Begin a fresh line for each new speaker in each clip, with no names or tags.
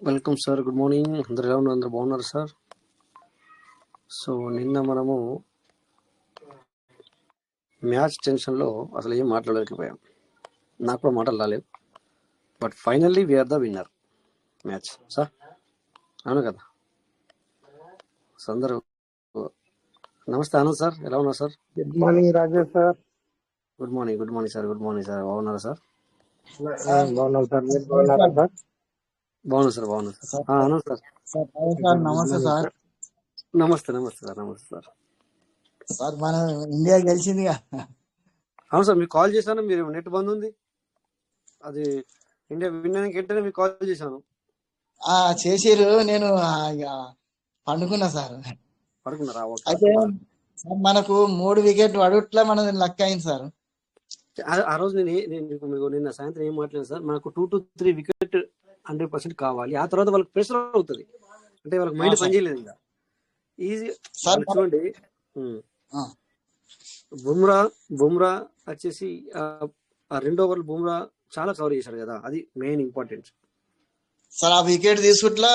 Welcome sir, good morning. అందరు ఎలా ఉన్నారు? అందరు బాగున్నారు సార్. సో నిన్న మనము మ్యాచ్ టెన్షన్లో అసలు ఏం మాట్లాడలేకపోయాం. నాకు కూడా మాటలు రాలేవు. But finally we're the winner match sir. అవును కదా. సో అందరూ నమస్తే ఆనంద్ సార్, ఎలా ఉన్నారు sir?
Good morning Rajesh sir.
Good morning sir. బాగున్నారా సార్?
బాగున్నాం సార్, మీరు బాగున్నారా సార్?
బాగున్నారు సార్. ఆనంద్ సార్.
నమస్తే సార్.
నమస్తే సార్.
సార్ మన ఇండియా గెలిచిందిగా.
అవును సార్, మీకు కాల్ చేశాను, మీరు నెట్ బంద్ ఉంది. అది ఇండియా విన్ అయిన వెంటనే మీకు కాల్ చేశాను.
చేసిరు, నేను పండుకున్నా సార్.
పడుకున్నారా?
అయితే మనకు 3 వికెట్లు అడుగుట్లా మనది లక్ అయింది సార్.
ఆ రోజు నేను నిన్న సాయంత్రం ఏం మాట్లాడాను సార్, మనకు 2 to 3 వికెట్ 100% కావాలి. ఆ తర్వాత వాళ్ళకి ప్రెషర్ అవుతుంది, అంటే వాళ్ళకి మైండ్ పనిచేయలేదు. ఇంకా ఈజీ చూడండి. బుమ్రా వచ్చేసి ఆ 2 ఓవర్లు బుమ్రా చాలా కవర్ చేశాడు కదా, అది మెయిన్ ఇంపార్టెంట్
సార్. ఆ వికెట్ తీసుకుంట్లా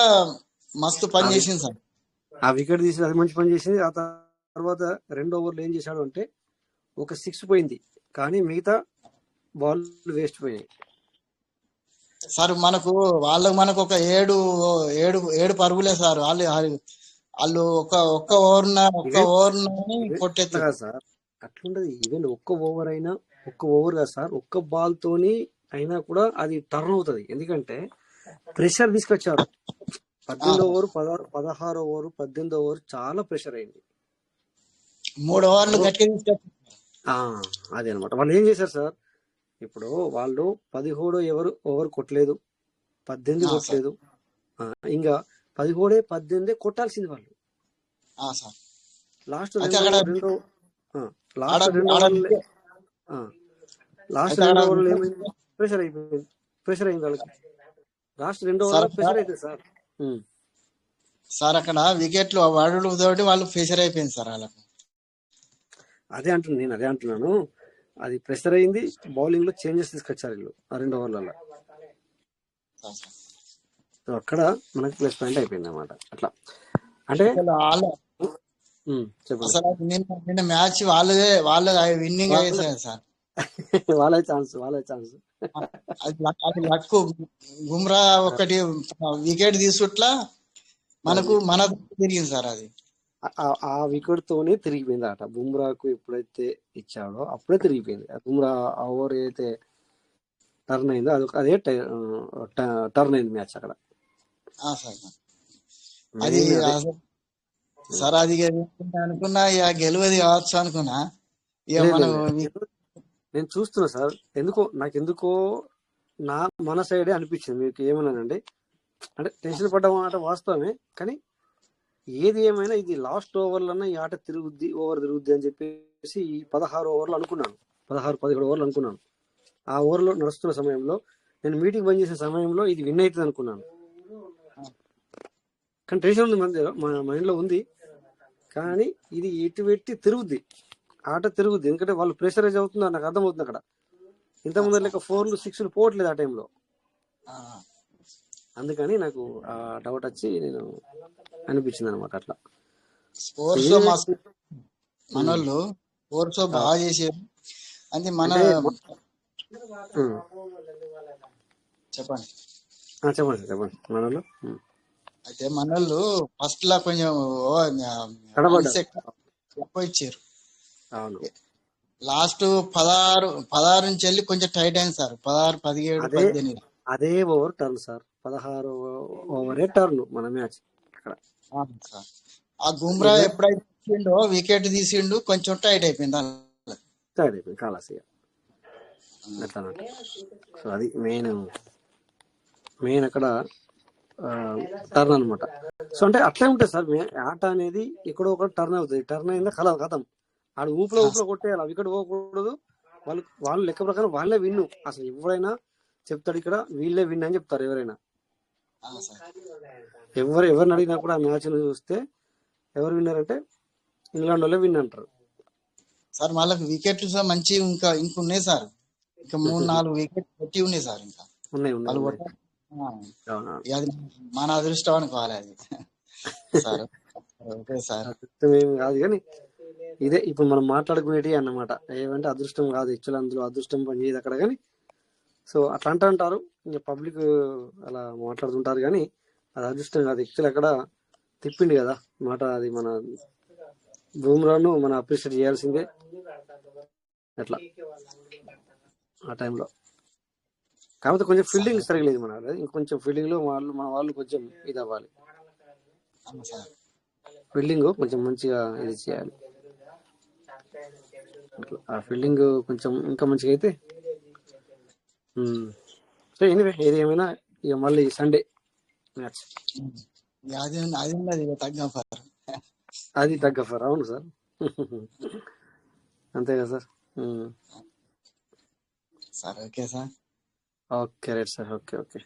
మస్తు పని చేసింది సార్.
ఆ వికెట్ తీసి అది మంచి పని చేసింది. ఆ తర్వాత 2 ఓవర్లు ఏం చేశాడు అంటే, ఒక 6 పోయింది, కానీ మిగతా బాల్ వేస్ట్ పోయినాయి
సార్. మనకు ఒక ఏడు పరుగులే సార్. వాళ్ళు ఒక్క ఓవర్ కొట్టేది
కదా సార్. అట్లుండదు. ఈవెన్ ఒక్క ఓవర్ కదా సార్, ఒక్క బాల్ తోని అయినా కూడా అది టర్న్ అవుతుంది. ఎందుకంటే ప్రెషర్ తీసుకొచ్చారు. 18 ఓవర్, 16 ఓవర్, 18 ఓవర్ చాలా ప్రెషర్ అయింది.
3 ఓవర్లు
అదే అనమాట. వాళ్ళు ఏం చేశారు సార్, ఇప్పుడు వాళ్ళు 17 ఓవర్ కొట్టలేదు, 18 కొట్టలేదు. ఇంకా 17, 18 కొట్టాల్సింది వాళ్ళు. లాస్ట్ 2 ఓవర్లు ఏమైంది, ప్రెషర్ అయింది వాళ్ళకి. లాస్ట్ 2 ఓవర్లు ప్రెషర్ అయితే సార్
అక్కడ వికెట్లు వాడు తోటి వాళ్ళు ప్రెషర్ అయిపోయింది సార్ వాళ్ళకు.
అదే అంటున్నాను. అది ప్రెషర్ అయింది. బౌలింగ్ లో చేంజెస్ తీసుకొచ్చారు వీళ్ళు ఆ 2 ఓవర్లలో. సో అక్కడ మనకి ప్లస్ పాయింట్ అయిపోయింది అనమాట. అట్లా అంటే
నిన్న మ్యాచ్ వాళ్ళ విన్నింగ్ అయ్యేది సార్.
వాళ్ళే ఛాన్స్.
అది లక్. బుమ్రా ఒకటి వికెట్ తీసుట్లా మన తిరిగింది సార్. అది
ఆ వికెట్ తోనే తిరిగిపోయింది ఆట. బుమ్రాకు ఎప్పుడైతే ఇచ్చాడో అప్పుడే తిరిగిపోయింది. బుమ్రా ఓవర్ అయితే టర్న్ అయిందో అదే టర్న్ అయింది మ్యాచ్ అక్కడ.
అది సార్, అది అనుకున్నా ఇక గెలువది కావచ్చు అనుకున్నా.
నేను చూస్తున్నా సార్, నాకెందుకో మన సైడే అనిపించింది. మీకు ఏమన్నానండి అంటే, టెన్షన్ పడ్డ మాట వాస్తవమే, కానీ ఏది ఏమైనా ఇది లాస్ట్ ఓవర్లన్నా ఈ ఆట తిరుగుద్ది అని చెప్పేసి ఈ 16 ఓవర్లు అనుకున్నాను. 17 ఓవర్లు అనుకున్నాను. ఆ ఓవర్లో నడుస్తున్న సమయంలో, నేను మీటింగ్ బంద్ చేసే సమయంలో ఇది విన్ అవుతుంది అనుకున్నాను. కానీ టెన్షన్ ఉంది, మన మైండ్లో ఉంది. కానీ ఇది ఎటు తిరుగుద్ది, ఆట తిరుగుద్ది. ఎందుకంటే వాళ్ళు ప్రెషరైజ్ అవుతుందో నాకు అర్థమవుతుంది అక్కడ. ఇంతకుముందు లెక్క 4లు 6లు పోవట్లేదు ఆ టైంలో. అందుకని నాకు ఆ డౌట్ వచ్చి నేను అనిపించింది అనమాట. అట్లా
మనోళ్ళు స్పోర్ట్స్ బాగా చేసారు. అది మన
చెప్పండి మనోళ్ళు.
అయితే మనోళ్ళు ఫస్ట్ లా కొంచెం ఎక్కువ ఇచ్చారు.
అవును,
లాస్ట్ 16 నుంచి వెళ్ళి కొంచెం టైట్ అయింది సార్. 16, 17, 18
అదే ఓవర్ టర్న్ సార్. 16 ఓవరే టర్న్ మన మ్యాచ్ అక్కడ.
ఆ బుమ్రా ఎప్పుడైతే తీసిండో వికెట్ తీసిండు, కొంచెం టైట్ అయిపోయింది
కాలాసిగా అట్లా. సో అది మెయిన్ అక్కడ టర్న్ అనమాట. సో అంటే అట్లే ఉంటుంది సార్. ఆట అనేది ఎక్కడో ఒక టర్న్ అవుతుంది. టర్న్ అయిందా కథం. ఆడు ఊపులో కొట్టేయాలి, వికెట్ పోకూడదు. వాళ్ళు లెక్క ప్రకారం వాళ్ళే విన్ను. అసలు ఎవరైనా చెప్తాడు ఇక్కడ వీళ్ళే విన్ అని చెప్తారు. ఎవరిని అడిగినా కూడా ఆ మ్యాచ్ చూస్తే ఎవరు విన్నర్ అంటే ఇంగ్లాండ్ వాళ్ళే విన్ అంటారు
సార్. వాళ్ళకి వికెట్లు సార్ మంచి ఇంకా ఉన్నాయి సార్. ఇంకా 3-4 వికెట్ కొట్టి ఉన్నాయి సార్. ఇంకా
అవునవును.
ఇక అది మన అదృష్టం అనుకోవాలి అది. Sir okay sir.
అదృష్టం ఏం కాదు కానీ ఇదే ఇప్పుడు మనం మాట్లాడుకునేటి అన్నమాట. ఏమంటే అదృష్టం కాదు యాక్చువల్, అందులో అదృష్టం పనిచేయదు అక్కడ. కానీ సో అట్లా అంటారు, ఇంకా పబ్లిక్ అలా మాట్లాడుతుంటారు. కానీ అది అదృష్టం కాదు యాక్చువల్. అక్కడ తిప్పిండు కదా మాట, అది మన బూమ్రాను మనం అప్రిషియేట్ చేయాల్సిందే అట్లా ఆ టైంలో. కాకపోతే కొంచెం ఫీల్డింగ్ సరిగలేదు మన వాళ్ళది. ఇంకొంచెం ఫీల్డింగ్ లో మన వాళ్ళు కొంచెం ఇది అవ్వాలి.
అవును సార్.
ఫీల్డింగ్ కొంచెం మంచిగా ఇది చేయాలి. అట్లా ఆ ఫీల్డింగ్ కొంచెం ఇంకా మంచిగా అయితే. సో ఎనీవే ఏది ఏమైనా ఇక మళ్ళీ సండే మ్యాచ్
ఇక అది ఉన్నది ఇక తగ్గం సార్.
అది తగ్గ ఫర్. అవును సార్. అంతే కదా sir.
Sir okay sir.
Okay right sir. Okay okay.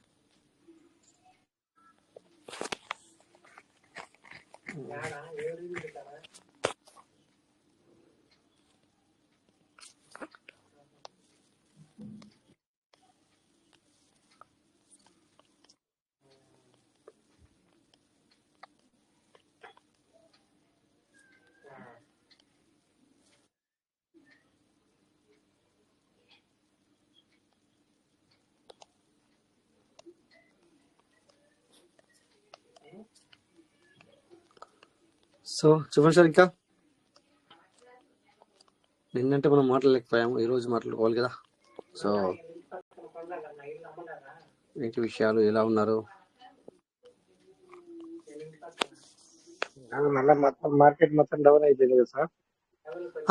So చెప్పండి సార్. ఇంకా నిన్నంటే మనం మాట్లాడలేకపోయాము, ఈరోజు మాట్లాడుకోవాలి కదా. సో ఏంటి విషయాలు, ఎలా ఉన్నారు?
మళ్ళీ మొత్తం మార్కెట్ మొత్తం డౌన్ అయిపోయింది కదా సార్.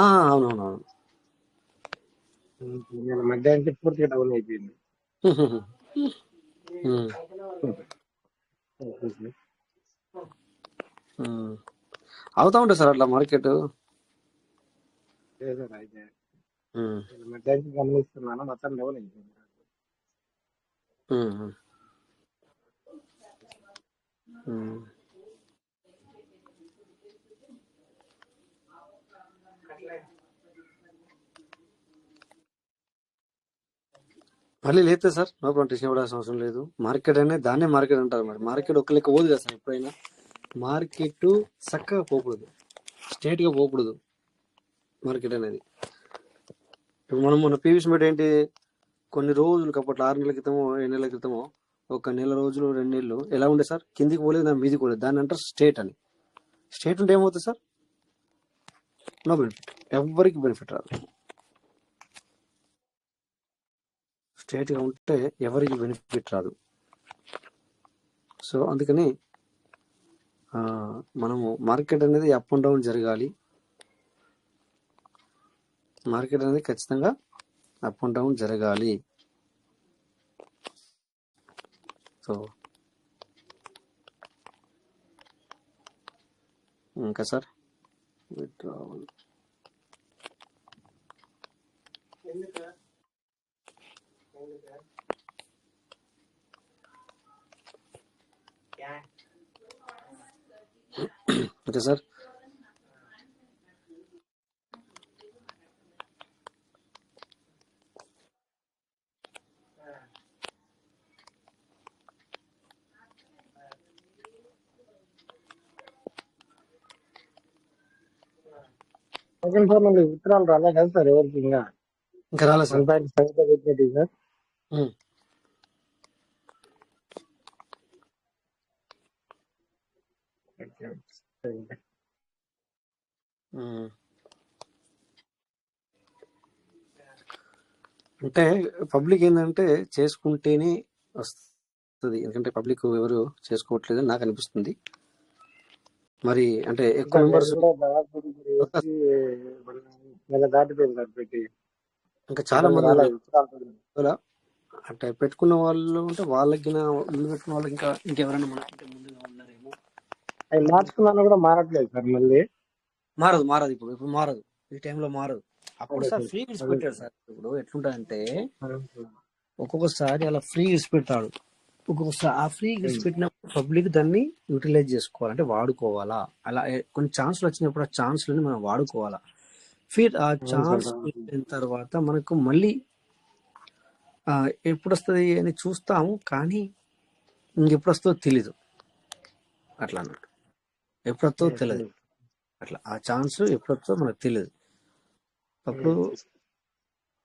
అవునవునవును.
నేను మధ్యాహ్నం పూర్తిగా డౌన్ అయిపోయింది.
అవుతా ఉంటుంది సార్ అట్లా మార్కెట్.
లేదు సార్ అయితే నేను మధ్యాహ్నం గమనిస్తున్నాను, మొత్తం డౌన్ అయిపోయింది.
మళ్ళీ లేతే సార్, నో ప్రాబ్లం, టెన్షన్ పడాల్సిన అవసరం లేదు. మార్కెట్ అనేది దాన్నే మార్కెట్ అంటారు. మరి మార్కెట్ ఒక్క లెక్క పోదు కదా సార్. ఎప్పుడైనా మార్కెట్ చక్కగా పోకూడదు, స్ట్రేట్ గా పోకూడదు మార్కెట్ అనేది. ఇప్పుడు మనం మన పీవీస్ మీట్ ఏంటి, కొన్ని రోజులు అప్పట్లో 6 నెలల క్రితమో 7 నెలల క్రితమో ఒక నెల రోజులు 2 నెలలు ఎలా ఉండే సార్, కిందికి పోలేదు నా మీదికి పోలేదు, దాన్ని అంటారు స్టేట్ అని. స్టేట్ ఉంటే ఏమవుతుంది సార్, నో బెనిఫిట్, ఎవరికి బెనిఫిట్ రాదు. స్ట్రేట్ గా ఉంటే ఎవరికి బెనిఫిట్ రాదు. సో అందుకని మనము మార్కెట్ అనేది అప్ అండ్ డౌన్ జరగాలి. మార్కెట్ అనేది ఖచ్చితంగా అప్ అండ్ డౌన్ జరగాలి. సో ఇంకా sir withdrawal okay sir.
Second sir మళ్ళీ విత్తనాలు రాలే కదా సార్ ఎవరికి
ఇంకా రాలేదు సార్.
1.5 పెట్టినట్టు సార్.
అంటే పబ్లిక్ ఏంటంటే చేసుకుంటేనే వస్తుంది, ఎందుకంటే పబ్లిక్ ఎవరు చేసుకోవట్లేదు నాకు అనిపిస్తుంది. మరి అంటే ఎక్కువ మెంబర్స్
నెల దాటిపోయింది సార్ పెట్టి.
ఇంకా చాలా మంది
రాలే
ఉన్నారు
విత్తనాలు.
అంటే పెట్టుకున్న వాళ్ళు ఉంటే వాళ్ళకి ముందు పెట్టుకున్న వాళ్ళకి ఇంకెవరైనా మనకంటే ముందుగా ఉన్నారేమో.
అవి మార్చుకున్నాను కూడా మారట్లేదు సార్. మళ్ళీ
మారదు ఇప్పుడు మారదు, ఈ టైంలో మారదు. అప్పుడు సార్ ఫ్రీ గిడ్స్ పెట్టాడు సార్. ఇప్పుడు ఎట్లుంటాయంటే ఒక్కొక్కసారి అలా ఫ్రీ గిడ్స్ పెడతాడు, ఒక్కొక్కసారి ఆ ఫ్రీ గిడ్స్ పెట్టినప్పుడు పబ్లిక్ దాన్ని యూటిలైజ్ చేసుకోవాలి, అంటే వాడుకోవాలా. అలా కొన్ని ఛాన్సులు వచ్చినప్పుడు ఆ ఛాన్స్లని మనం వాడుకోవాలా. ఆ ఛాన్స్ అయిన తర్వాత మనకు మళ్ళీ ఎప్పుడు వస్తుంది అని చూస్తాము. కానీ ఇంకెప్పుడు వస్తుందో తెలీదు, అట్లా అన్నట్టు. ఎప్పుడు వస్తుందో తెలియదు, అట్లా ఆ ఛాన్స్ ఎప్పుడు వస్తుందో మనకు తెలియదు. అప్పుడు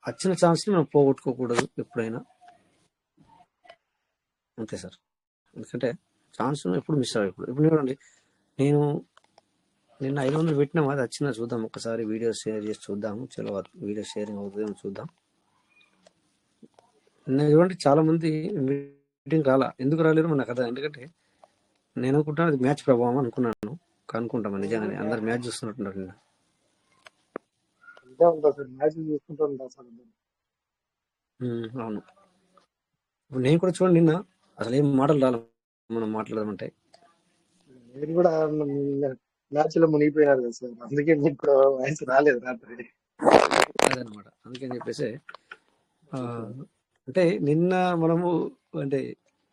వచ్చిన ఛాన్స్ని మనం పోగొట్టుకోకూడదు ఎప్పుడైనా, అంతే సార్. ఎందుకంటే ఛాన్స్ ఎప్పుడు మిస్ అవ్వదు. ఇప్పుడు చూడండి, నేను నిన్న 500 పెట్టినాము, అది వచ్చినా చూద్దాం ఒకసారి, వీడియో షేర్ చేసి చూద్దాము. చలో వీడియో షేరింగ్ అవుతుందేమో చూద్దాం. నిన్న చూడండి చాలా మంది మీటింగ్ రాలా, ఎందుకు రాలేరు మన కదా. ఎందుకంటే నేను అనుకుంటాను అది మ్యాచ్ ప్రభావం అనుకున్నాను, అనుకుంటాము నిజంగానే అందరు మ్యాచ్ చూస్తున్నట్టున్నారు నిన్న.
అంతే ఉంటా సార్, మ్యాచ్ చూసుకుంటూ ఉంటా సార్.
అవును. ఇప్పుడు నేను కూడా చూడండి నిన్న అసలు ఏం మాటలు రాలి మనం మాట్లాడదామంటే.
మీరు కూడా మ్యాచ్ లో మునిగిపోయినారు కదా సార్, అందుకే మీకు కూడా వాయిస్ రాలేదు రాత్రి.
అదనమాట, అందుకని చెప్పేసి అంటే నిన్న మనము అంటే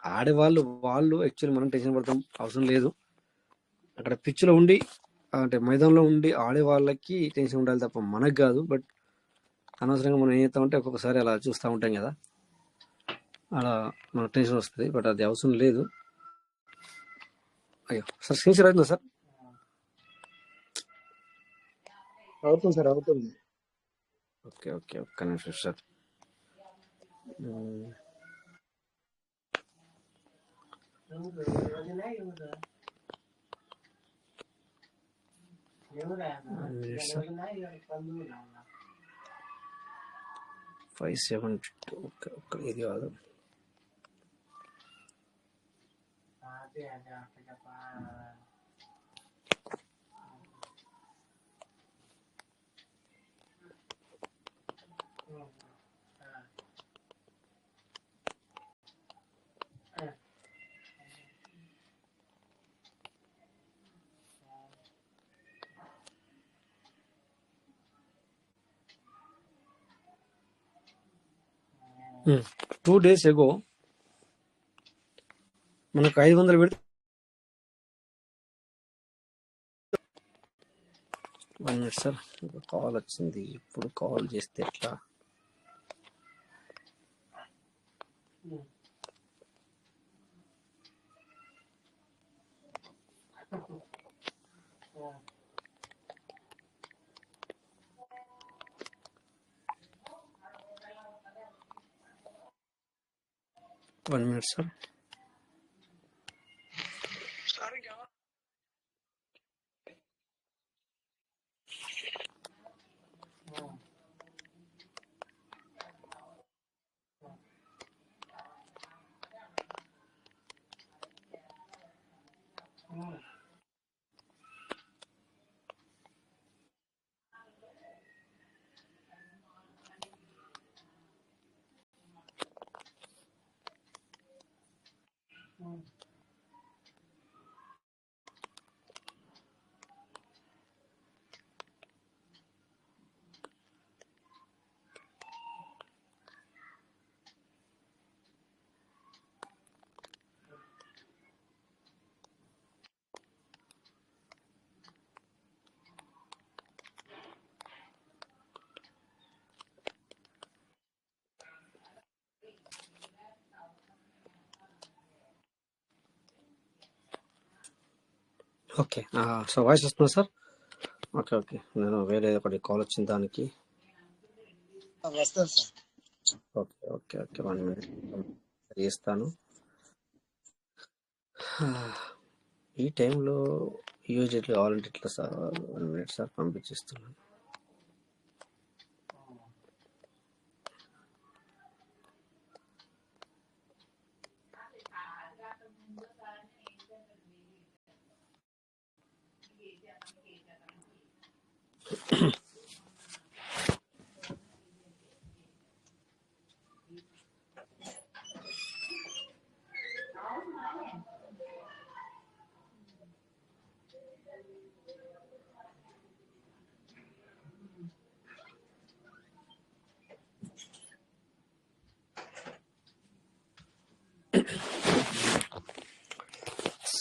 ఆడేవాళ్ళు వాళ్ళు యాక్చువల్లీ మనం టెన్షన్ పడతాం అవసరం లేదు. అక్కడ పిచ్లో ఉండి అంటే మైదానంలో ఉండి ఆడే వాళ్ళకి టెన్షన్ ఉండాలి తప్ప మనకు కాదు. బట్ అనవసరంగా మనం ఏం చేస్తామంటే ఒక్కొక్కసారి అలా చూస్తూ ఉంటాం కదా, అలా మనకు టెన్షన్ వస్తుంది. బట్ అది అవసరం లేదు. అయ్యో సార్ స్క్రీన్ షేర్ అవుతుందా సార్?
అవుతుంది సార్, అవుతుంది.
ఓకే ఓకే, ఒక్క నిమిషం సార్. సార్ 572 ఒక్క ఇది కాదు. Hmm. 2 days ago మనకు 500 పెడితే 1 minute సార్, కాల్ వచ్చింది. ఇప్పుడు కాల్ చేస్తే ఎట్లా? One minute sir. Okay, so voice వస్తుందా సార్? ఓకే ఓకే, నేను వేరే ఒకటి కాల్ వచ్చింది దానికి.
వస్తుంది sir.
Okay okay okay, 1 minute చేస్తాను. ఈ టైంలో యూజ్ ఎట్లా కావాలంటే ఎట్లా సార్? 1 minute సార్, పంపించేస్తున్నాను.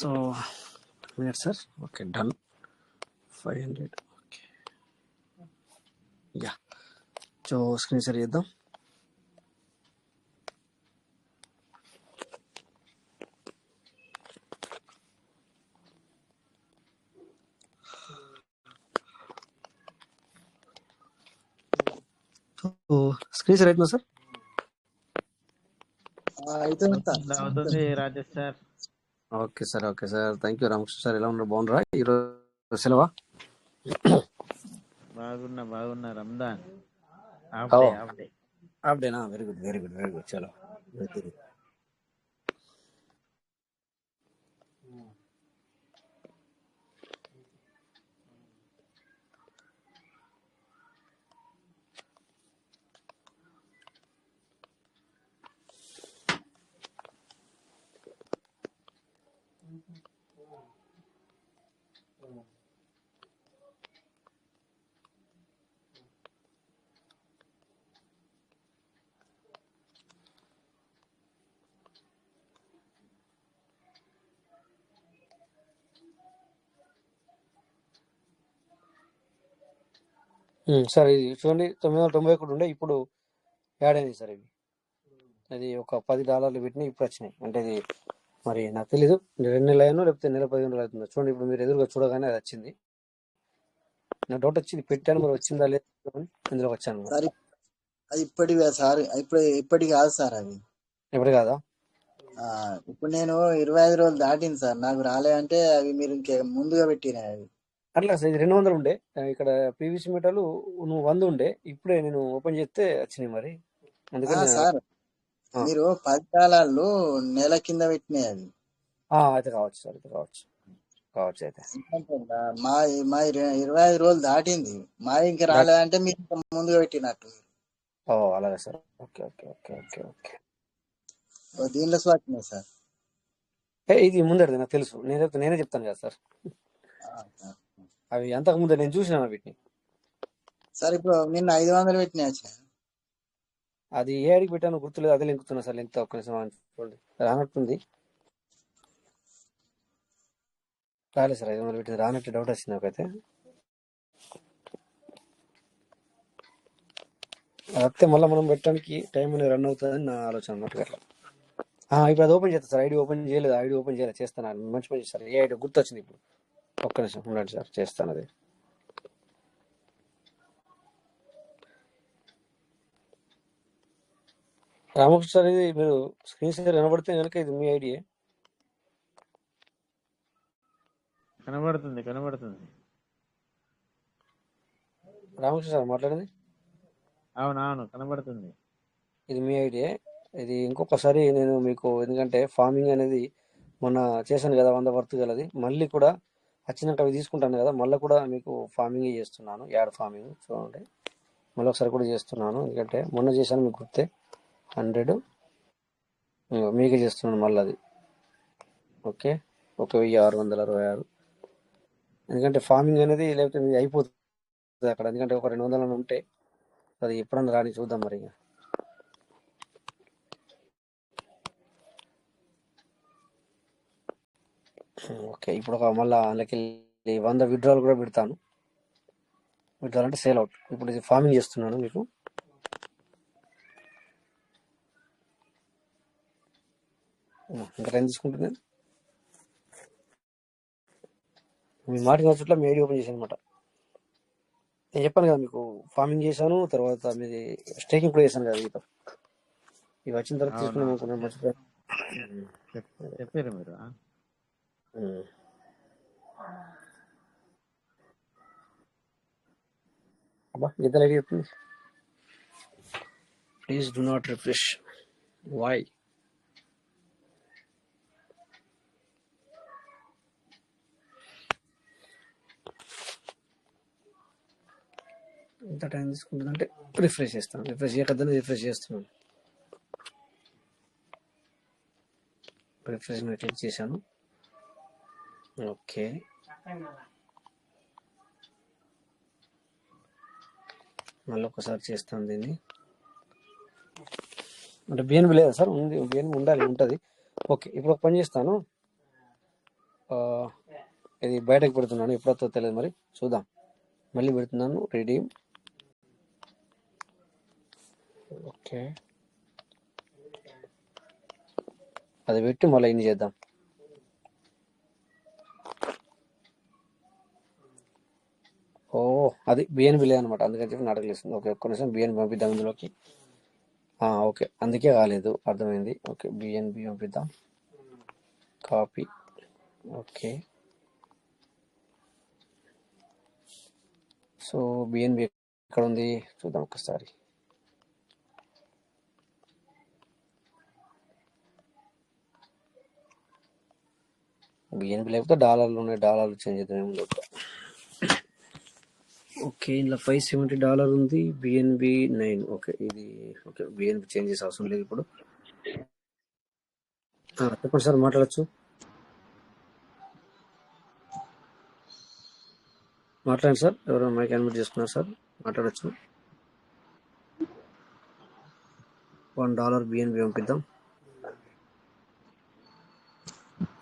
So minute sir. Okay, done. 500. Okay, yeah. So screen share చేద్దాం. సో స్క్రీన్ షేర్ అవుతుందా సార్?
అయితే
అవుతుంది Rajesh sir.
Okay sir, okay sir, thank you. Ramakrishna sir ఎలా ఉన్నారు, బాగున్నారా? ఈరోజు సెలవా?
బాగున్నా రంజాన్
ఓ,
హాఫ్ డే.
అప్పుడేనా? Very good, very good, very good. చలో. సార్ ఇది చూడండి, 991 ఉండే, ఇప్పుడు యాడ్ అయింది సార్. ఇవి అది ఒక $10 పెట్టినా ఇప్పుడు వచ్చినాయి. అంటే ఇది మరి నాకు తెలీదు 2 నెలలు అయ్యానో లేకపోతే నెల 15 రోజులు అవుతుందో. చూడండి, ఇప్పుడు మీరు ఎదురుగా చూడగానే అది వచ్చింది. నా డౌట్ వచ్చింది, పెట్టాను మరి వచ్చిందా లేదా అని ఇందులో వచ్చాను.
సార్ అది ఇప్పటివి సార్, ఇప్పటికి కాదు సార్ అవి.
ఎప్పుడు కాదా?
ఇప్పుడు నేను 25 రోజులు దాటింది సార్, నాకు రాలేదంటే అవి మీరు ఇంకే ముందుగా పెట్టినా అవి.
అట్లా సార్, ఇది 200 ఉండే ఇక్కడ పీవీసీ మీటర్లు, నువ్వు 100 ఉండే. ఇప్పుడే నేను ఓపెన్ చేస్తే వచ్చినాయి మరి, అందుకని
సార్ మీరు 10 కాలాలు నెల కింద పెట్టినాయి అవి.
అయితే కావచ్చు సార్, అయితే కావచ్చు అయితే.
ఎందుకంటే మా 25 రోజులు దాటింది, మా ఇంకా రాలేదంటే మీరు ఇంకా ముందుగా పెట్టినట్టు.
అలాగే sir, okay okay okay okay okay.
దీనిలో వచ్చినాయి సార్.
ఇది ముందరిది నాకు తెలుసు, నేనే చెప్తాను కదా సార్. అవి అంతకు ముందు నేను చూసినాను వీటిని.
సార్ ఇప్పుడు నిన్న 500 పెట్టినాయి వచ్చినాయి.
అది ఏ అడిగి పెట్టాను గుర్తులేదు, అదే లింకుతున్నా సార్. లింక్ ఒక్క నిమిషం చూడండి, రానట్టుంది. రాలేదు సార్, 500 పెట్టింది రానట్టు డౌట్ వచ్చింది నాకైతే. అదే మళ్ళీ మనం పెట్టడానికి టైం అనేది రన్ అవుతుందని నా ఆలోచన అన్నట్టుగా. అట్లా ఇప్పుడు అది ఓపెన్ చేస్తాను సార్. ఐడి ఓపెన్ చేయలేదు, చేస్తాను. మంచి సార్, ఏ ఐడి గుర్తొచ్చింది ఇప్పుడు. ఒక్క నిమిషం ఉండండి సార్, చేస్తాను అది. రామకృష్ణ సార్, ఇది మీరు స్క్రీన్ షేర్ కనబడితే కనుక ఇది మీ ఐడియే.
కనబడుతుంది.
రామకృష్ణ సార్ మాట్లాడింది.
అవునవును కనబడుతుంది.
ఇది మీ ఐడియే. ఇది ఇంకొకసారి నేను మీకు, ఎందుకంటే ఫార్మింగ్ అనేది మొన్న చేశాను కదా 100 వర్త్ గలది, మళ్ళీ కూడా వచ్చినాక అవి తీసుకుంటాను కదా, మళ్ళీ కూడా మీకు ఫార్మింగ్ చేస్తున్నాను, యాడ్ ఫార్మింగ్. చూడండి, మళ్ళీ ఒకసారి కూడా చేస్తున్నాను, ఎందుకంటే మొన్న చేశాను మీకు గుర్తే. 100 మీకే చేస్తున్నాను మళ్ళీ అది. ఓకే, 1666. ఎందుకంటే ఫార్మింగ్ అనేది లేకపోతే మీది అయిపోతుంది అక్కడ, ఎందుకంటే ఒక 200 ఉంటే అది ఎప్పుడన్నా రాని చూద్దాం మరి. ఓకే, ఇప్పుడు ఒక మళ్ళీ అందులోకి 100 విత్డ్రాల్ కూడా పెడతాను. విత్డ్రాల్ అంటే సేల్ అవుట్. ఇప్పుడు ఇది ఫార్మింగ్ చేస్తున్నాను మీకు. ఇంకా టైం తీసుకుంటుంది. మీ మాట నచ్చట్లా, మీ ఐడి ఓపెన్ చేశాను అనమాట. నేను చెప్పాను కదా మీకు, ఫార్మింగ్ చేశాను, తర్వాత మీది స్టేకింగ్ కూడా చేశాను కదా. మీతో ఇవి వచ్చిన తర్వాత తీసుకున్నాను అనుకున్నాను, మర్చిపోయాను.
చెప్పారు మీరు.
అబ్బా, ఇద్దరు ఐడి చెప్తుంది. Please do not refresh. Why? ఎంత టైం తీసుకుంటుందంటే రిఫ్రెష్ చేస్తాను. రిఫ్రెష్ చేయకద్దని రిఫ్రెష్ చేస్తున్నాను. రిఫ్రెష్ క్లిక్ చేశాను. ఓకే, మళ్ళీ ఒకసారి చేస్తాను దీన్ని. అంటే బిఎన్బి లేదా సార్? ఉంది, బిఎన్బి ఉంటుంది. ఓకే, ఇప్పుడు ఒక పని చేస్తాను. ఇది బయటకు పెడుతున్నాను, ఎప్పుడొస్తో తెలియదు మరి, చూద్దాం. మళ్ళీ పెడుతున్నాను రెడీమ్. ఓకే, అది పెట్టి మళ్ళీ ఇన్ని చేద్దాం. అది బిఎన్బిలే అనమాట, అందుకని చెప్పి అడగలేస్తుంది. ఓకే, ఒక్క నిమిషం బిఎన్బి పంపిద్దాం ఇందులోకి. ఓకే, అందుకే కాలేదు, అర్థమైంది. ఓకే, బిఎన్బి పంపిద్దాం, కాపీ. ఓకే, సో బిఎన్బి ఎక్కడ ఉంది చూద్దాం ఒకసారి. బిఎన్బి లేకపోతే డాలర్లు ఉన్నాయి, డాలర్లు చేంజ్ చేద్దాం లోపల. ఓకే, ఇందులో $570 ఉంది, బిఎన్బి 9. ఓకే, ఇది ఓకే, బిఎన్బి చేంజ్ చేసే అవసరం లేదు ఇప్పుడు. చెప్పండి సార్, మాట్లాడచ్చు, మాట్లాడండి సార్. ఎవరో మైక్ అన్మ్యూట్ చేసుకున్నారు సార్, మాట్లాడచ్చు. $1 బిఎన్బి పంపిద్దాం.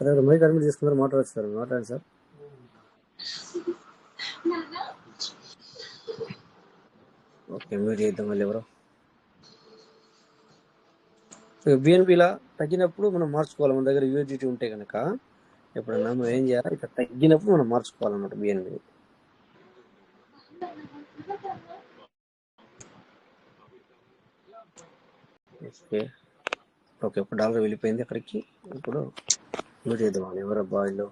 ఎవరు మైక్ అన్మ్యూట్ చేసుకున్నారు, మాట్లాడచ్చు సార్, మాట్లాడండి సార్. ఓకే, మ్యూట్ చేద్దాం మళ్ళీ ఎవరో. బిఎన్బిలా తగ్గినప్పుడు మనం మార్చుకోవాలి, మన దగ్గర యూఎస్డిటీ ఉంటే కనుక ఎప్పుడన్నా మనం ఏం చేయాలి, ఇట్లా తగ్గినప్పుడు మనం మార్చుకోవాలన్నమాట బిఎన్బి. ఓకే ఓకే, ఇప్పుడు డాలర్ వెళ్ళిపోయింది అక్కడికి. ఇప్పుడు మ్యూట్ చేద్దాం, ఎవరో బాయ్లో.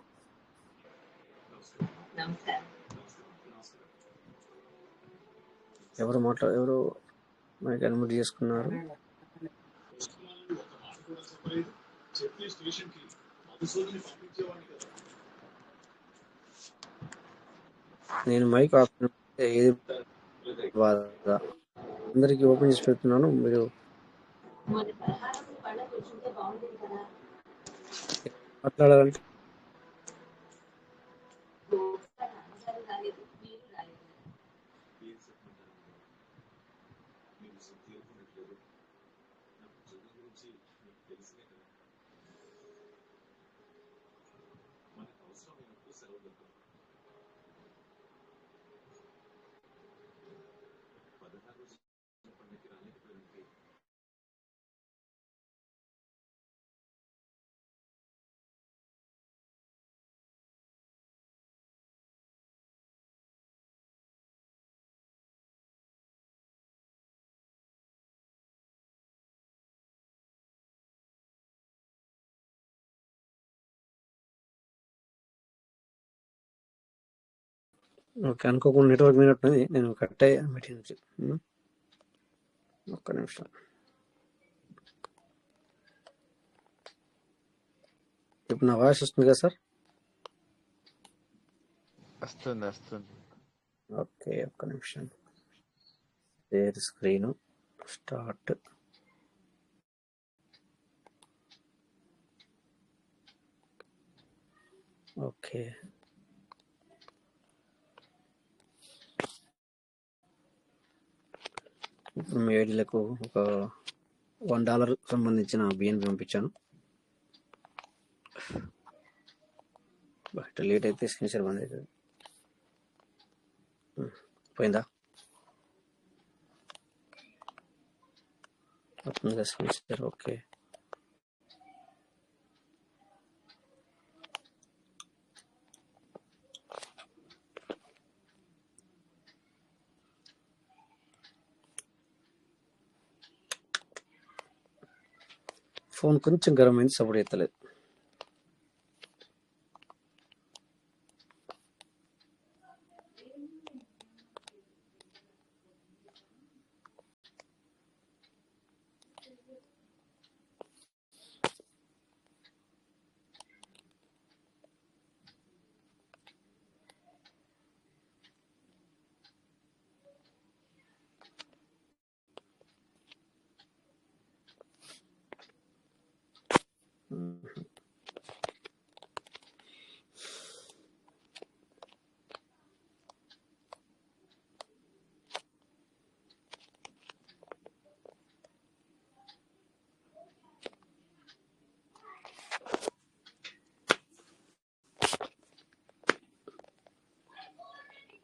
ఎవరు మైక్ అన్మ్యూట్ చేసుకున్నారు. నేను మైక్ ఆఫ్ ఏది బాధ, అందరికి ఓపెన్ చేసి పెడుతున్నాను, మీరు మాట్లాడాలంటే ఓకే, అనుకోకుండా నెట్వర్క్ మీనట్టుంది, నేను కట్ అయ్యా మీటింగ్ నుంచి. ఒక్క నిమిషం. ఇప్పుడు నా వాయిస్ వస్తుంది కదా సార్?
వస్తుంది.
ఓకే, ఒక్క నిమిషం. Share screen, start. ఓకే, ఇప్పుడు మీ ఐడీలకు ఒక $1 సంబంధించిన బిఎన్బి పంపించాను. బట్ లేట్ అయితే స్క్రీన్ షాట్ బంద్ అవుతుంది. పోయిందా? వస్తుందిగా స్క్రీన్ షాట్. ఓకే, ఫోన్ కొంచెం గరం అయింది, సపోర్ట్ ఎత్తలేదు.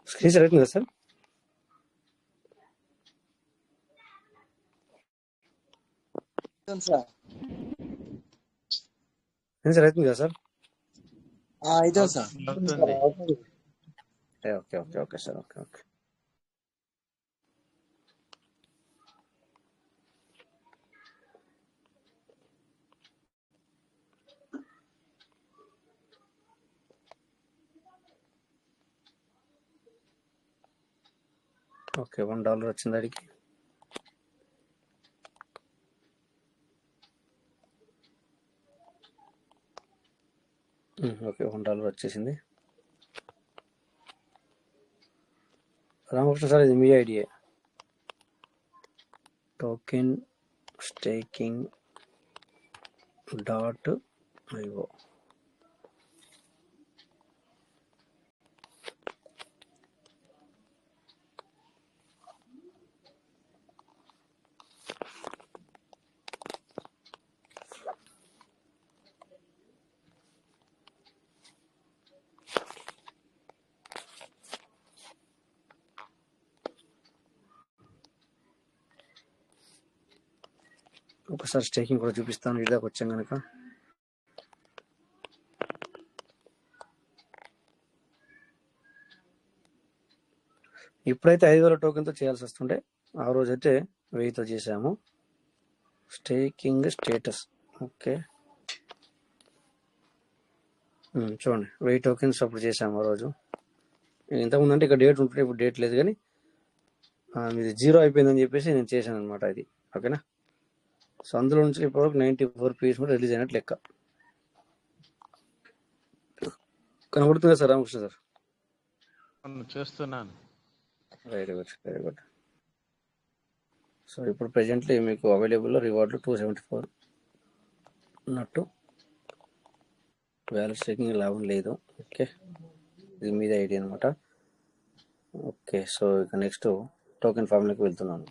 స్క్రీన్ షాట్ అవుతుంది కదా సార్?
సార్
స్క్రీన్ షాట్ అవుతుంది కదా సార్?
అయితే సార్
అవుతుంది.
Okay okay okay sir, okay okay. Okay $1 వచ్చింది అడిగి. ఓకే $1 వచ్చేసింది. రామకృష్ణ సార్ ఇది మీ ఐడియా, టోకెన్ స్టేకింగ్ .io. ఒకసారి స్టేకింగ్ కూడా చూపిస్తాను ఇదాకా వచ్చాం కనుక. ఇప్పుడైతే 5,000 టోకెన్తో చేయాల్సి వస్తుండే, ఆ రోజైతే 1000తో చేసాము. స్టేకింగ్ స్టేటస్ ఓకే చూడండి 1000 టోకెన్స్ అప్పుడు చేసాము ఆ రోజు. ఇంతకుముందు అంటే ఇక్కడ డేట్ ఉంటుంటే ఇప్పుడు డేట్ లేదు, కానీ మీది 0 అయిపోయిందని చెప్పేసి నేను చేశాను అనమాట ఇది. ఓకేనా, సో అందులో నుంచి ఇప్పటివరకు 94 పీస్ కూడా రిలీజ్ అయినట్టు లెక్క. కనబడుతుందా సార్ రామకృష్ణ సార్?
చూస్తున్నాను.
Very good very good. So ఇప్పుడు ప్రెజెంట్లీ మీకు అవైలబుల్ రివార్డులు 274 ఉన్నట్టు, వ్యాలెట్ స్టేకింగ్ లాభం లేదు. ఓకే, ఇది మీద ఐడియా అనమాట. ఓకే, సో ఇక నెక్స్ట్ టోకెన్ ఫామ్లోకి వెళ్తున్నాను.